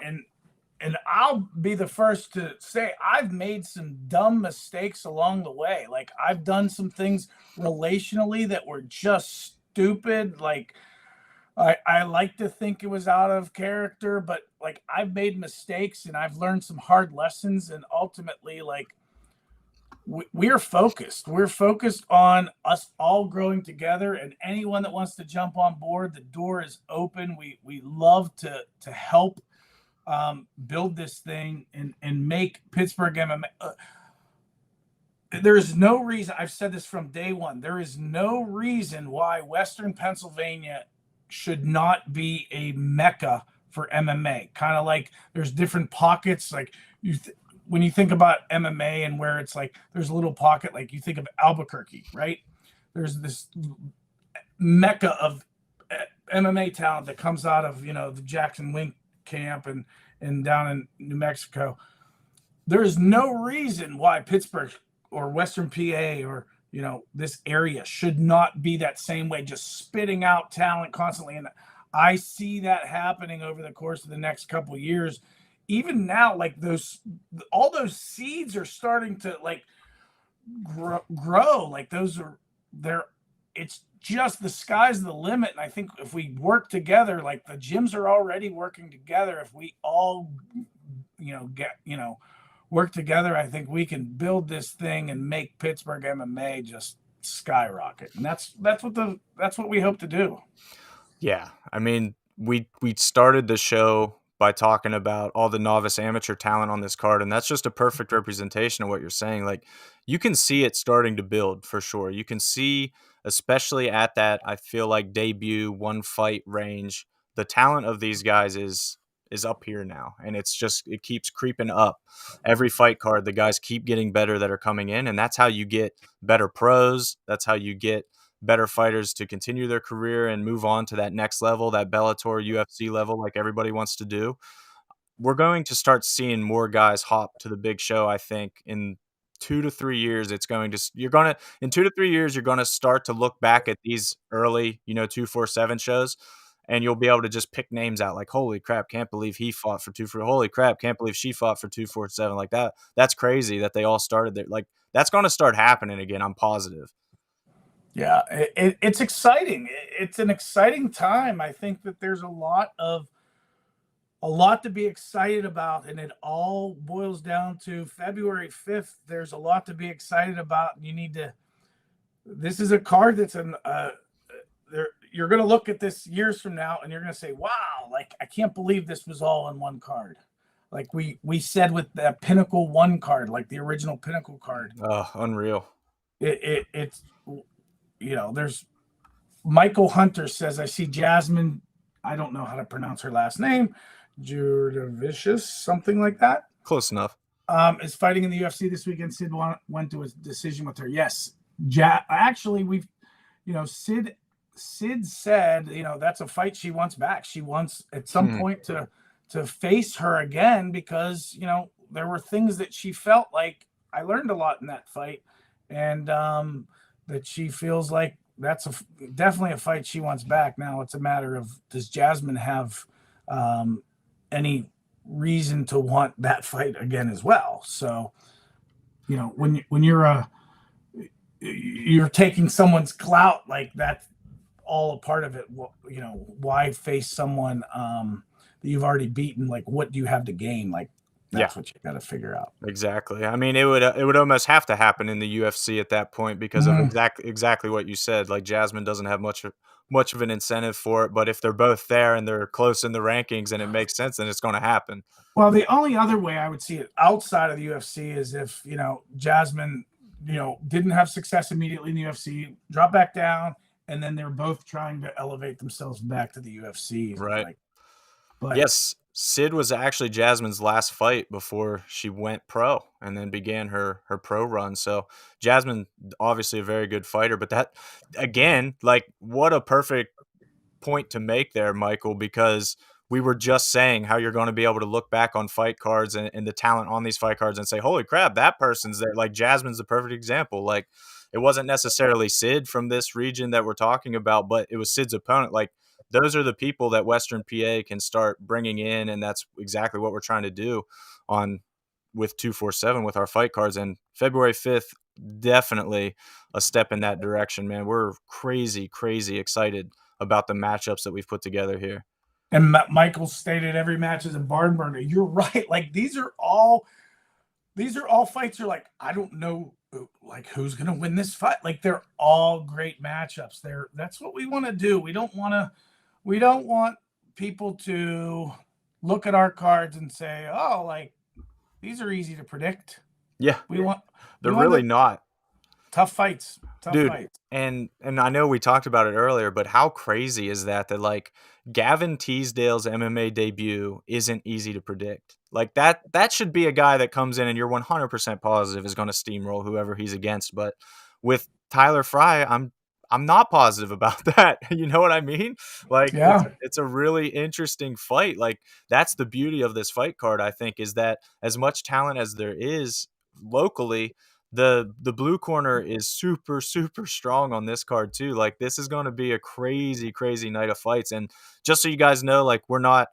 And I'll be the first to say I've made some dumb mistakes along the way. Like, I've done some things relationally that were just stupid. Like, I like to think it was out of character, but like, I've made mistakes and I've learned some hard lessons. And ultimately, like, we're focused. We're focused on us all growing together, and anyone that wants to jump on board, the door is open. We love to help build this thing and make Pittsburgh MMA. There is no reason, I've said this from day one, there is no reason why Western Pennsylvania should not be a Mecca for MMA. Kind of like there's different pockets. Like, when you think about MMA and where it's like there's a little pocket, like you think of Albuquerque, right? There's this Mecca of MMA talent that comes out of, the Jackson Wink camp and down in New Mexico. There is no reason why Pittsburgh or Western PA or, this area should not be that same way, just spitting out talent constantly. And I see that happening over the course of the next couple of years. Even now, like, all those seeds are starting to like grow. Like, it's just the sky's the limit. And I think if we work together, like, the gyms are already working together. If we all, work together, I think we can build this thing and make Pittsburgh MMA just skyrocket. And that's what we hope to do.
Yeah. I mean, we started the show by talking about all the novice amateur talent on this card. And that's just a perfect representation of what you're saying. Like, you can see it starting to build for sure. You can see especially at that, I feel like debut one fight range. The talent of these guys is up here now, and it keeps creeping up. Every fight card, the guys keep getting better that are coming in, and that's how you get better pros. That's how you get better fighters to continue their career and move on to that next level, that Bellator UFC level like everybody wants to do. We're going to start seeing more guys hop to the big show, I think, in 2 to 3 years. In 2 to 3 years, you're gonna start to look back at these early, 247 shows, and you'll be able to just pick names out like, "Holy crap, can't believe he fought for 2 for holy crap, can't believe she fought for 247." Like that. That's crazy that they all started there. Like, that's gonna start happening again, I'm positive.
Yeah, it's exciting. It's an exciting time. I think that there's a lot to be excited about, and it all boils down to February 5th. There's a lot to be excited about. This is a card that's you're going to look at this years from now and you're going to say, wow, like, I can't believe this was all in one card. Like we said with that Pinnacle 1 card, like the original Pinnacle card.
Oh, unreal.
It's, there's Michael Hunter says, I see Jasmine, I don't know how to pronounce her last name, Jurdavicius, something like that.
Close enough.
Is fighting in the UFC this weekend. Sid went to a decision with her. Yes. Actually, Sid said, that's a fight she wants back. She wants at some point to face her again because, there were things that she felt like I learned a lot in that fight, and that she feels like that's definitely a fight she wants back. Now it's a matter of, does Jasmine have any reason to want that fight again as well? So, when you're taking someone's clout, like that's all a part of it. Why face someone that you've already beaten? Like, what do you have to gain? Like, that's what you got to figure out.
Exactly. I mean, it would almost have to happen in the UFC at that point because of exactly what you said. Like, Jasmine doesn't have much of an incentive for it, but if they're both there and they're close in the rankings and it makes sense, then it's going to happen.
Well, the only other way I would see it outside of the UFC is if, Jasmine, didn't have success immediately in the UFC, drop back down, and then they're both trying to elevate themselves back to the UFC.
Right. But yes, Sid was actually Jasmine's last fight before she went pro and then began her pro run. So Jasmine, obviously a very good fighter, but that, again, like, what a perfect point to make there, Michael, because we were just saying how you're going to be able to look back on fight cards and the talent on these fight cards and say, holy crap, that person's there. Like, Jasmine's the perfect example. Like, it wasn't necessarily Sid from this region that we're talking about, but it was Sid's opponent. Like, those are the people that Western PA can start bringing in, and that's exactly what we're trying to do with 247 with our fight cards. And February 5th, definitely a step in that direction, man. We're crazy excited about the matchups that we've put together here.
And Michael stated every match is a barn burner. You're right. Like, these are all fights. You're like, I don't know, like, who's going to win this fight. Like, they're all great matchups. That's what we want to do. We don't want people to look at our cards and say, oh, like, these are easy to predict.
Yeah. They're really not.
Tough fights.
Dude, and I know we talked about it earlier, but how crazy is that like Gavin Teasdale's MMA debut isn't easy to predict. Like, that should be a guy that comes in and you're 100% positive is going to steamroll whoever he's against. But with Tyler Fry, I'm not positive about that. You know what I mean? Like, it's a really interesting fight. Like, that's the beauty of this fight card, I think, is that as much talent as there is locally, the blue corner is super strong on this card too. Like, this is going to be a crazy night of fights. And just so you guys know, like, we're not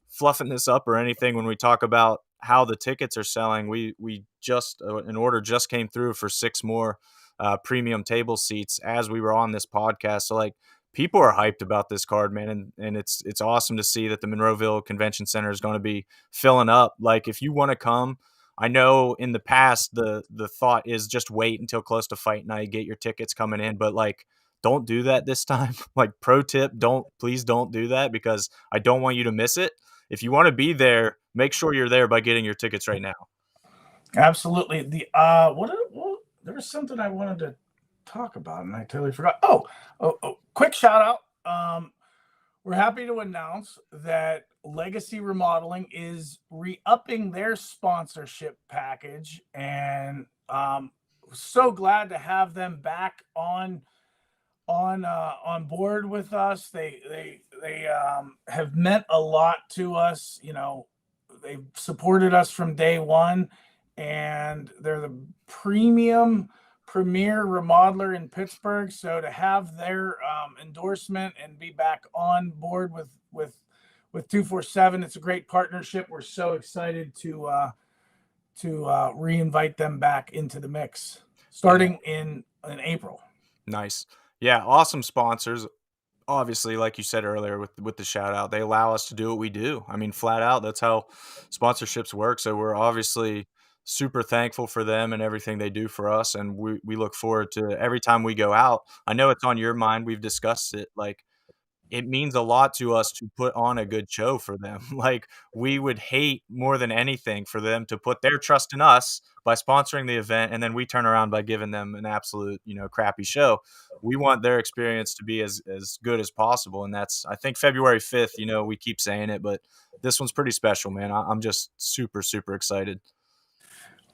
fluffing this up or anything when we talk about how the tickets are selling. We just an order just came through for 6 more premium table seats as we were on this podcast. So, like, people are hyped about this card, man, and it's awesome to see that the Monroeville Convention Center is going to be filling up. Like, if you want to come, I know in the past the thought is just wait until close to fight night, get your tickets coming in, but like, don't do that this time. Like, pro tip, please don't do that, because I don't want you to miss it. If you want to be there, make sure you're there by getting your tickets right now.
Absolutely. There was something I wanted to talk about, and I totally forgot. Oh, quick shout out. We're happy to announce that Legacy Remodeling is re-upping their sponsorship package, and so glad to have them back on board with us. They have meant a lot to us. You know, they've supported us from day one, and they're the premier remodeler in Pittsburgh. So to have their endorsement and be back on board with 247, it's a great partnership. We're so excited to re-invite them back into the mix starting in April.
Nice. Yeah, awesome sponsors. Obviously, like you said earlier with the shout out, they allow us to do what we do. I mean, flat out, that's how sponsorships work. So we're obviously super thankful for them and everything they do for us. And we look forward to every time we go out. I know it's on your mind. We've discussed it. Like, it means a lot to us to put on a good show for them. Like, we would hate more than anything for them to put their trust in us by sponsoring the event, and then we turn around by giving them an absolute, crappy show. We want their experience to be as good as possible, and that's, I think, February 5th. We keep saying it, but this one's pretty special, man. I'm just super, super excited.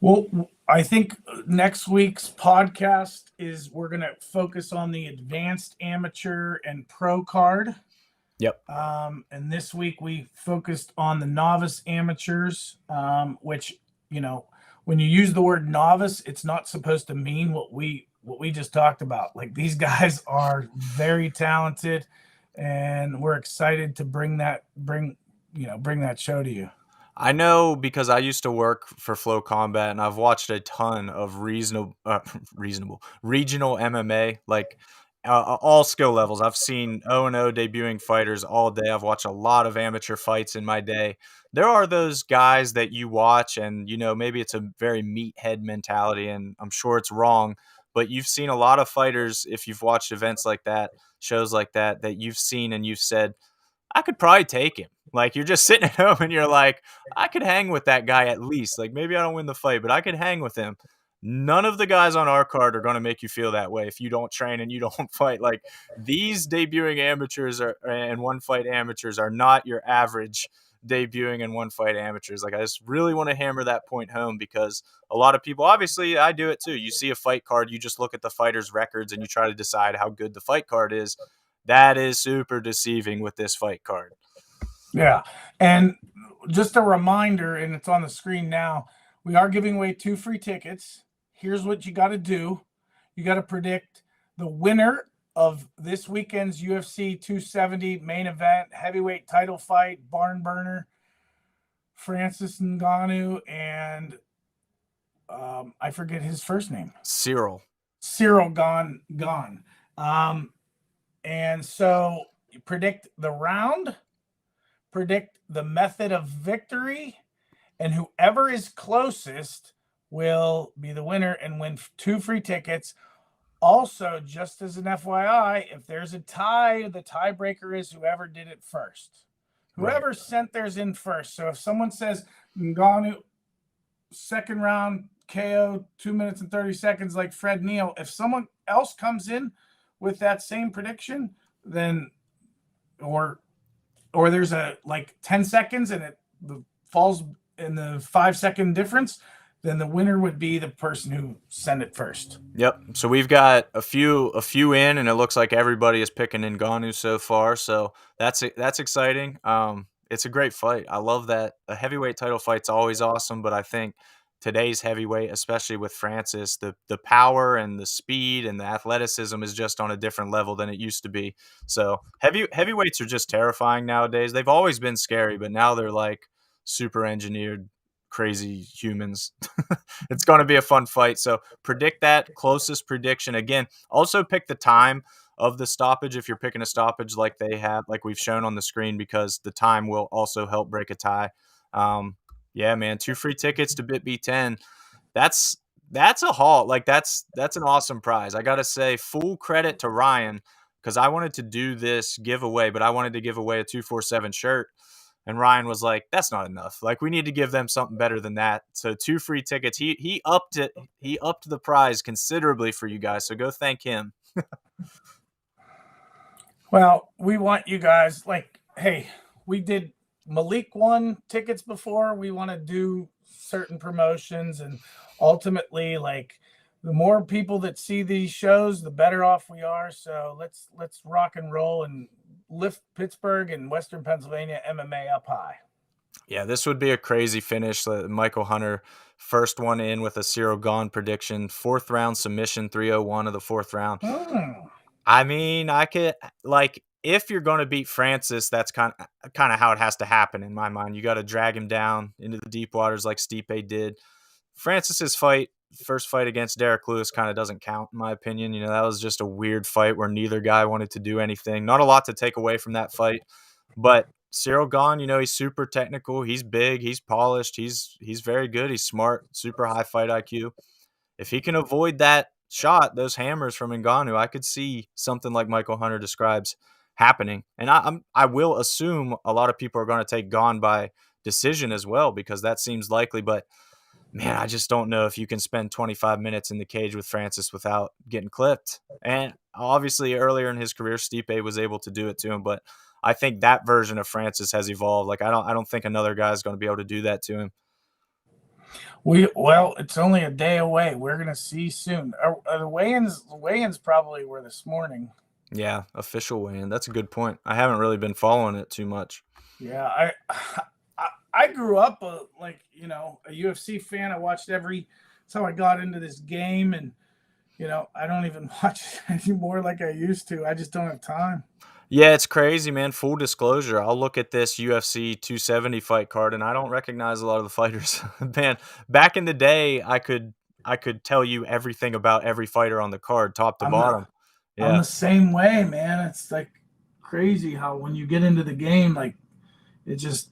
Well, I think next week's podcast is we're going to focus on the advanced amateur and pro card.
Yep.
And this week we focused on the novice amateurs, which, when you use the word novice, it's not supposed to mean what we just talked about. Like, these guys are very talented, and we're excited to bring that show to you.
I know, because I used to work for Flow Combat, and I've watched a ton of regional MMA, like all skill levels. I've seen 0-0 debuting fighters all day. I've watched a lot of amateur fights in my day. There are those guys that you watch, and maybe it's a very meathead mentality, and I'm sure it's wrong, but you've seen a lot of fighters, if you've watched events like that, shows like that you've seen, and you've said, I could probably take him. Like, you're just sitting at home and you're like, I could hang with that guy at least. Like, maybe I don't win the fight, but I could hang with him. None of the guys on our card are going to make you feel that way if you don't train and you don't fight. Like, these debuting amateurs and one fight amateurs are not your average debuting and one fight amateurs. Like, I just really want to hammer that point home, because a lot of people, obviously I do it too. You see a fight card, you just look at the fighters' records and you try to decide how good the fight card is. That is super deceiving with this fight card.
Yeah. And just a reminder, and it's on the screen now, we are giving away 2 free tickets. Here's what you got to do. You got to predict the winner of this weekend's UFC 270 main event, heavyweight title fight, barn burner, Francis Ngannou, and I forget his first name.
Cyril
Gane. And so you predict the round, predict the method of victory, and whoever is closest will be the winner and win 2 free tickets. Also, just as an FYI, if there's a tie, the tiebreaker is whoever did it first. Whoever sent theirs in first. So if someone says Ngannou, second round KO, 2 minutes and 30 seconds, like Fred Neal, if someone else comes in with that same prediction, then or there's a 10 seconds and it falls in the 5-second difference, then the winner would be the person who sent it first.
Yep. So we've got a few in, and it looks like everybody is picking Ngannou so far. So that's exciting. It's a great fight. I love that. A heavyweight title fight's always awesome, but I think today's heavyweight, especially with Francis, the power and the speed and the athleticism is just on a different level than it used to be. So heavyweights are just terrifying nowadays. They've always been scary, but now they're like super engineered, crazy humans. It's going to be a fun fight. So predict that closest prediction. Again, also pick the time of the stoppage if you're picking a stoppage like they have, like we've shown on the screen, because the time will also help break a tie. Yeah, man, 2 free tickets to BitB10. That's a haul. Like, that's an awesome prize. I got to say, full credit to Ryan, because I wanted to do this giveaway, but I wanted to give away a 247 shirt. And Ryan was like, that's not enough. Like, we need to give them something better than that. So 2 free tickets. He upped it. He upped the prize considerably for you guys. So go thank him.
Well, we want you guys, like, hey, we did Malik won tickets before. We want to do certain promotions, and ultimately, like, the more people that see these shows, the better off we are. So let's rock and roll and lift Pittsburgh and Western Pennsylvania MMA up high.
Yeah, this would be a crazy finish. Michael Hunter, first one in with a Cyril Gane prediction, 4th round submission, 301 of the 4th round. I mean, I could, like, if you're going to beat Francis, that's kind of how it has to happen in my mind. You got to drag him down into the deep waters like Stipe did. Francis's first fight against Derek Lewis kind of doesn't count, in my opinion. You know, that was just a weird fight where neither guy wanted to do anything. Not a lot to take away from that fight, but Cyril Gane, you know, he's super technical. He's big. He's polished. He's very good. He's smart. Super high fight IQ. If he can avoid that shot, those hammers from Ngannou, I could see something like Michael Hunter describes happening. And I will assume a lot of people are going to take Gane by decision as well, because that seems likely. But man, I just don't know if you can spend 25 minutes in the cage with Francis without getting clipped. And obviously earlier in his career, Stipe was able to do it to him, but I think that version of Francis has evolved. Like, I don't think another guy is going to be able to do that to him.
Well, it's only a day away. We're going to see soon. The weigh-ins probably were this morning.
Yeah, official weigh-in. That's a good point. I haven't really been following it too much.
Yeah, I grew up like, you know, a UFC fan. I watched that's how I got into this game, and you know, I don't even watch it anymore like I used to. I just don't have time.
Yeah, it's crazy, man. Full disclosure, I'll look at this UFC 270 fight card and I don't recognize a lot of the fighters. Man, back in the day, I could tell you everything about every fighter on the card, top to bottom.
I'm the same way, man. It's like crazy how when you get into the game, like, it just,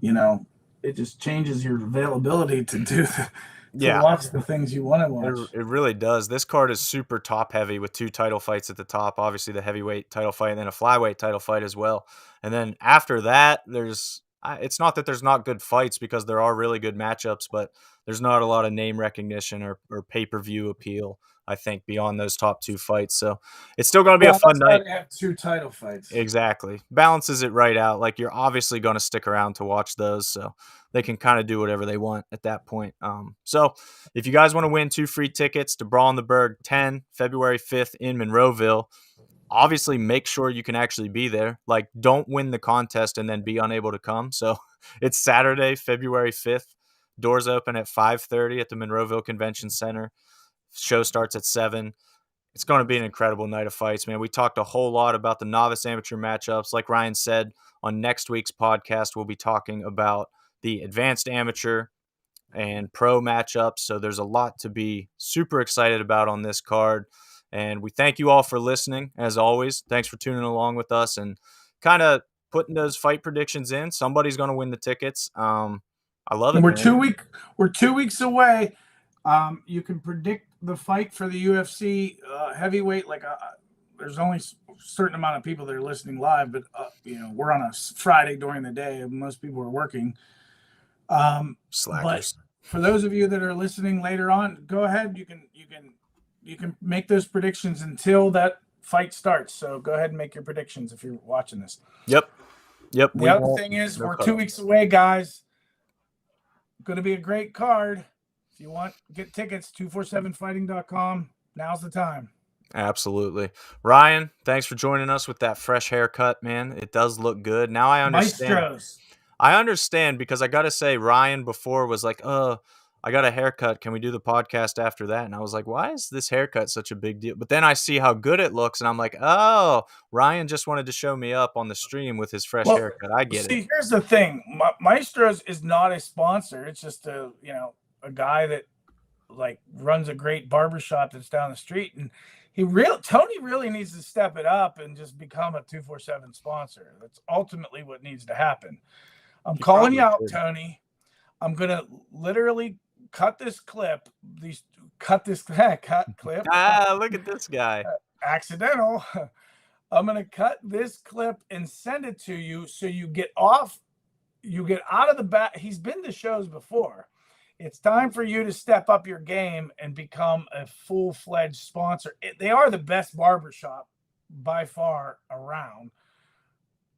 you know, it just changes your availability to watch the things you want to watch.
It really does. This card is super top heavy with 2 title fights at the top, obviously the heavyweight title fight and then a flyweight title fight as well. And then after that, it's not that there's not good fights, because there are really good matchups, but there's not a lot of name recognition or pay-per-view appeal, I think, beyond those top 2 fights. So it's still going to be a fun night.
They have 2 title fights.
Exactly. Balances it right out. Like, you're obviously going to stick around to watch those, so they can kind of do whatever they want at that point. So if you guys want to win 2 free tickets to Brawl in the Burgh 10, February 5th in Monroeville, obviously make sure you can actually be there. Like, don't win the contest and then be unable to come. So it's Saturday, February 5th. Doors open at 5:30 at the Monroeville Convention Center. Show starts at 7. It's going to be an incredible night of fights, man. We talked a whole lot about the novice amateur matchups. Like Ryan said, on next week's podcast, we'll be talking about the advanced amateur and pro matchups. So there's a lot to be super excited about on this card. And we thank you all for listening, as always. Thanks for tuning along with us and kind of putting those fight predictions in. Somebody's going to win the tickets. I love it.
We're 2 weeks away. You can predict the fight for the UFC heavyweight. Like, there's only a certain amount of people that are listening live, but you know, we're on a Friday during the day, and most people are working.
Slackers.
But for those of you that are listening later on, go ahead. You can make those predictions until that fight starts. So go ahead and make your predictions if you're watching this.
Yep.
The other thing is, we're 2 weeks away, guys. Going to be a great card. If you want, get tickets, 247fighting.com. Now's the time.
Absolutely. Ryan, thanks for joining us with that fresh haircut, man. It does look good. Now I understand.
Maestros.
I understand, because I got to say, Ryan before was like, I got a haircut. Can we do the podcast after that? And I was like, why is this haircut such a big deal? But then I see how good it looks, and I'm like, oh, Ryan just wanted to show me up on the stream with his fresh haircut. I get it.
See, here's the thing. Maestros is not a sponsor. It's just a guy that like runs a great barbershop that's down the street, and Tony really needs to step it up and just become a 247 sponsor. That's ultimately what needs to happen. I'm calling you out, Tony. I'm gonna literally cut this clip. Cut clip.
Look at this guy.
Accidental. I'm gonna cut this clip and send it to you so you get off you get out of the back. He's been to shows before. It's time for you to step up your game and become a full-fledged sponsor. They are the best barbershop by far around,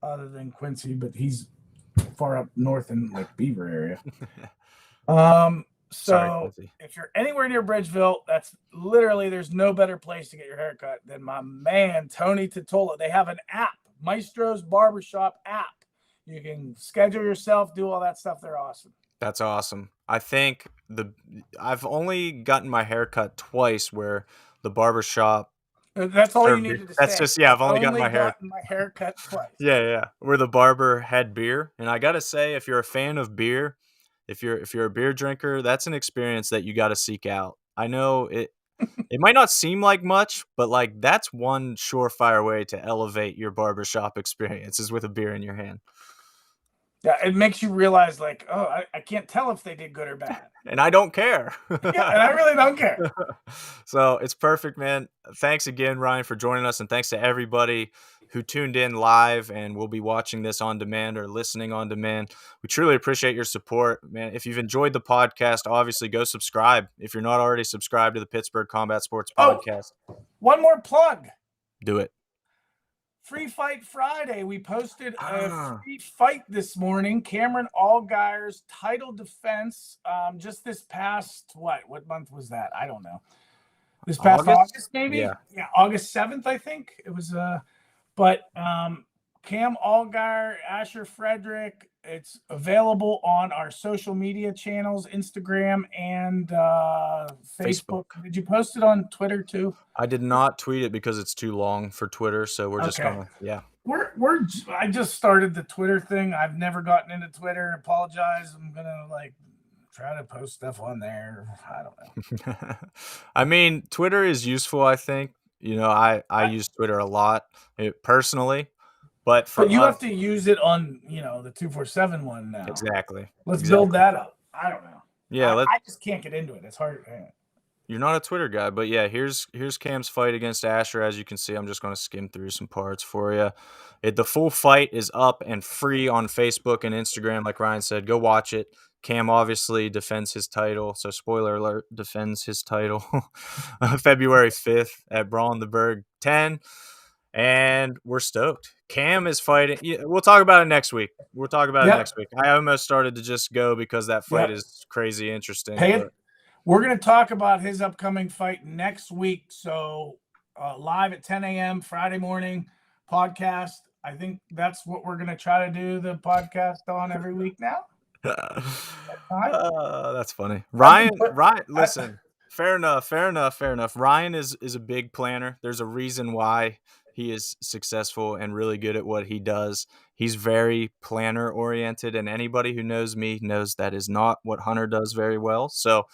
other than Quincy, but he's far up north in like Beaver area. So if you're anywhere near Bridgeville, that's literally, there's no better place to get your haircut than my man, Tony Totola. They have an app, Maestro's Barbershop app. You can schedule yourself, do all that stuff. They're awesome.
That's awesome. I think I've only gotten my haircut twice where the barbershop.
That's all you needed to say.
That's just, yeah, I've only gotten my
haircut twice.
Yeah. Where the barber had beer. And I got to say, if you're a fan of beer, if you're a beer drinker, that's an experience that you got to seek out. I know it might not seem like much, but like that's one surefire way to elevate your barbershop experience is with a beer in your hand.
Yeah, it makes you realize, like, oh, I can't tell if they did good or bad.
And I don't care.
Yeah, and I really don't care.
So it's perfect, man. Thanks again, Ryan, for joining us. And thanks to everybody who tuned in live and will be watching this on demand or listening on demand. We truly appreciate your support, man. If you've enjoyed the podcast, obviously go subscribe. If you're not already subscribed to the Pittsburgh Combat Sports Podcast.
One more plug.
Do it.
Free Fight Friday. We posted a free fight this morning. Cameron Allgaier's title defense. Just this past, what month was that? I don't know. This past August maybe? Yeah, August 7th, I think. It was but Cam Allgaier, Asher Frederick. It's available on our social media channels, Instagram and Facebook. Did you post it on Twitter too?
I did not tweet it because it's too long for Twitter, so we're just gonna,
I just started the Twitter thing. I've never gotten into Twitter. Apologize. I'm gonna try to post stuff on there. I don't know.
I mean, Twitter is useful, I think. You know, I use Twitter a lot personally. But
you have to use it on, the 247 one now.
Exactly.
Let's build that up. I don't know.
Yeah,
I just can't get into it. It's hard.
You're not a Twitter guy, but yeah, here's Cam's fight against Asher. As you can see, I'm just going to skim through some parts for you. The full fight is up and free on Facebook and Instagram. Like Ryan said, go watch it. Cam obviously defends his title. So spoiler alert, defends his title February 5th at Brawl in the Burgh 10. And we're stoked. Cam is fighting. We'll talk about it next week. I almost started to just go because that fight is crazy interesting.
We're going to talk about his upcoming fight next week. So live at 10 a.m. Friday morning podcast. I think that's what we're going to try to do the podcast on every week now.
That's funny. Ryan, listen, fair enough. Ryan is a big planner. There's a reason why he is successful and really good at what he does. He's very planner oriented, and anybody who knows me knows that is not what Hunter does very well. So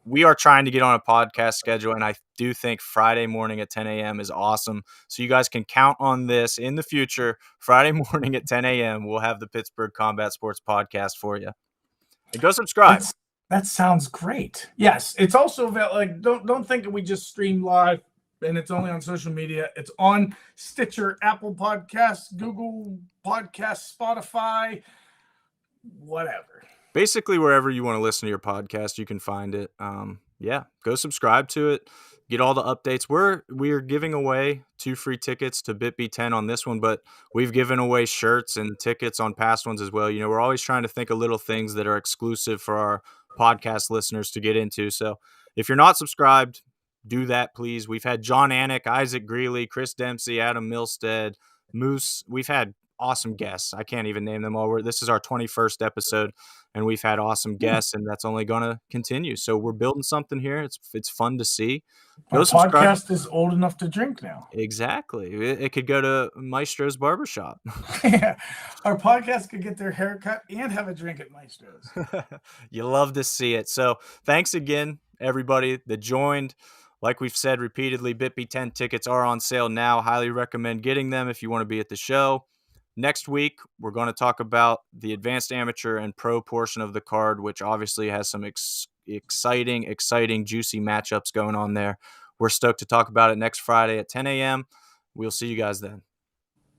we are trying to get on a podcast schedule, and I do think Friday morning at 10 a.m. is awesome. So you guys can count on this in the future. Friday morning at 10 a.m. we'll have the Pittsburgh Combat Sports Podcast for you. And go subscribe.
That sounds great. Yes, it's also don't think we just stream live and it's only on social media. It's on Stitcher, Apple Podcasts, Google Podcasts, Spotify, whatever.
Basically, wherever you want to listen to your podcast, you can find it. Go subscribe to it. Get all the updates. We are giving away 2 free tickets to BitB10 on this one, but we've given away shirts and tickets on past ones as well. You know, we're always trying to think of little things that are exclusive for our podcast listeners to get into. So if you're not subscribed, do that, please. We've had John Anik, Isaac Greely, Chris Dempsey, Adam Milstead, Moose. We've had awesome guests. I can't even name them all. This is our 21st episode, and we've had awesome guests, and that's only going to continue. So we're building something here. It's fun to see.
Our podcast is old enough to drink now.
Exactly. It could go to Maestro's Barbershop.
Yeah. Our podcast could get their haircut and have a drink at Maestro's.
You love to see it. So thanks again, everybody that joined. Like we've said repeatedly, BitB10 tickets are on sale now. Highly recommend getting them if you want to be at the show. Next week, we're going to talk about the advanced amateur and pro portion of the card, which obviously has some exciting, juicy matchups going on there. We're stoked to talk about it next Friday at 10 a.m. We'll see you guys then.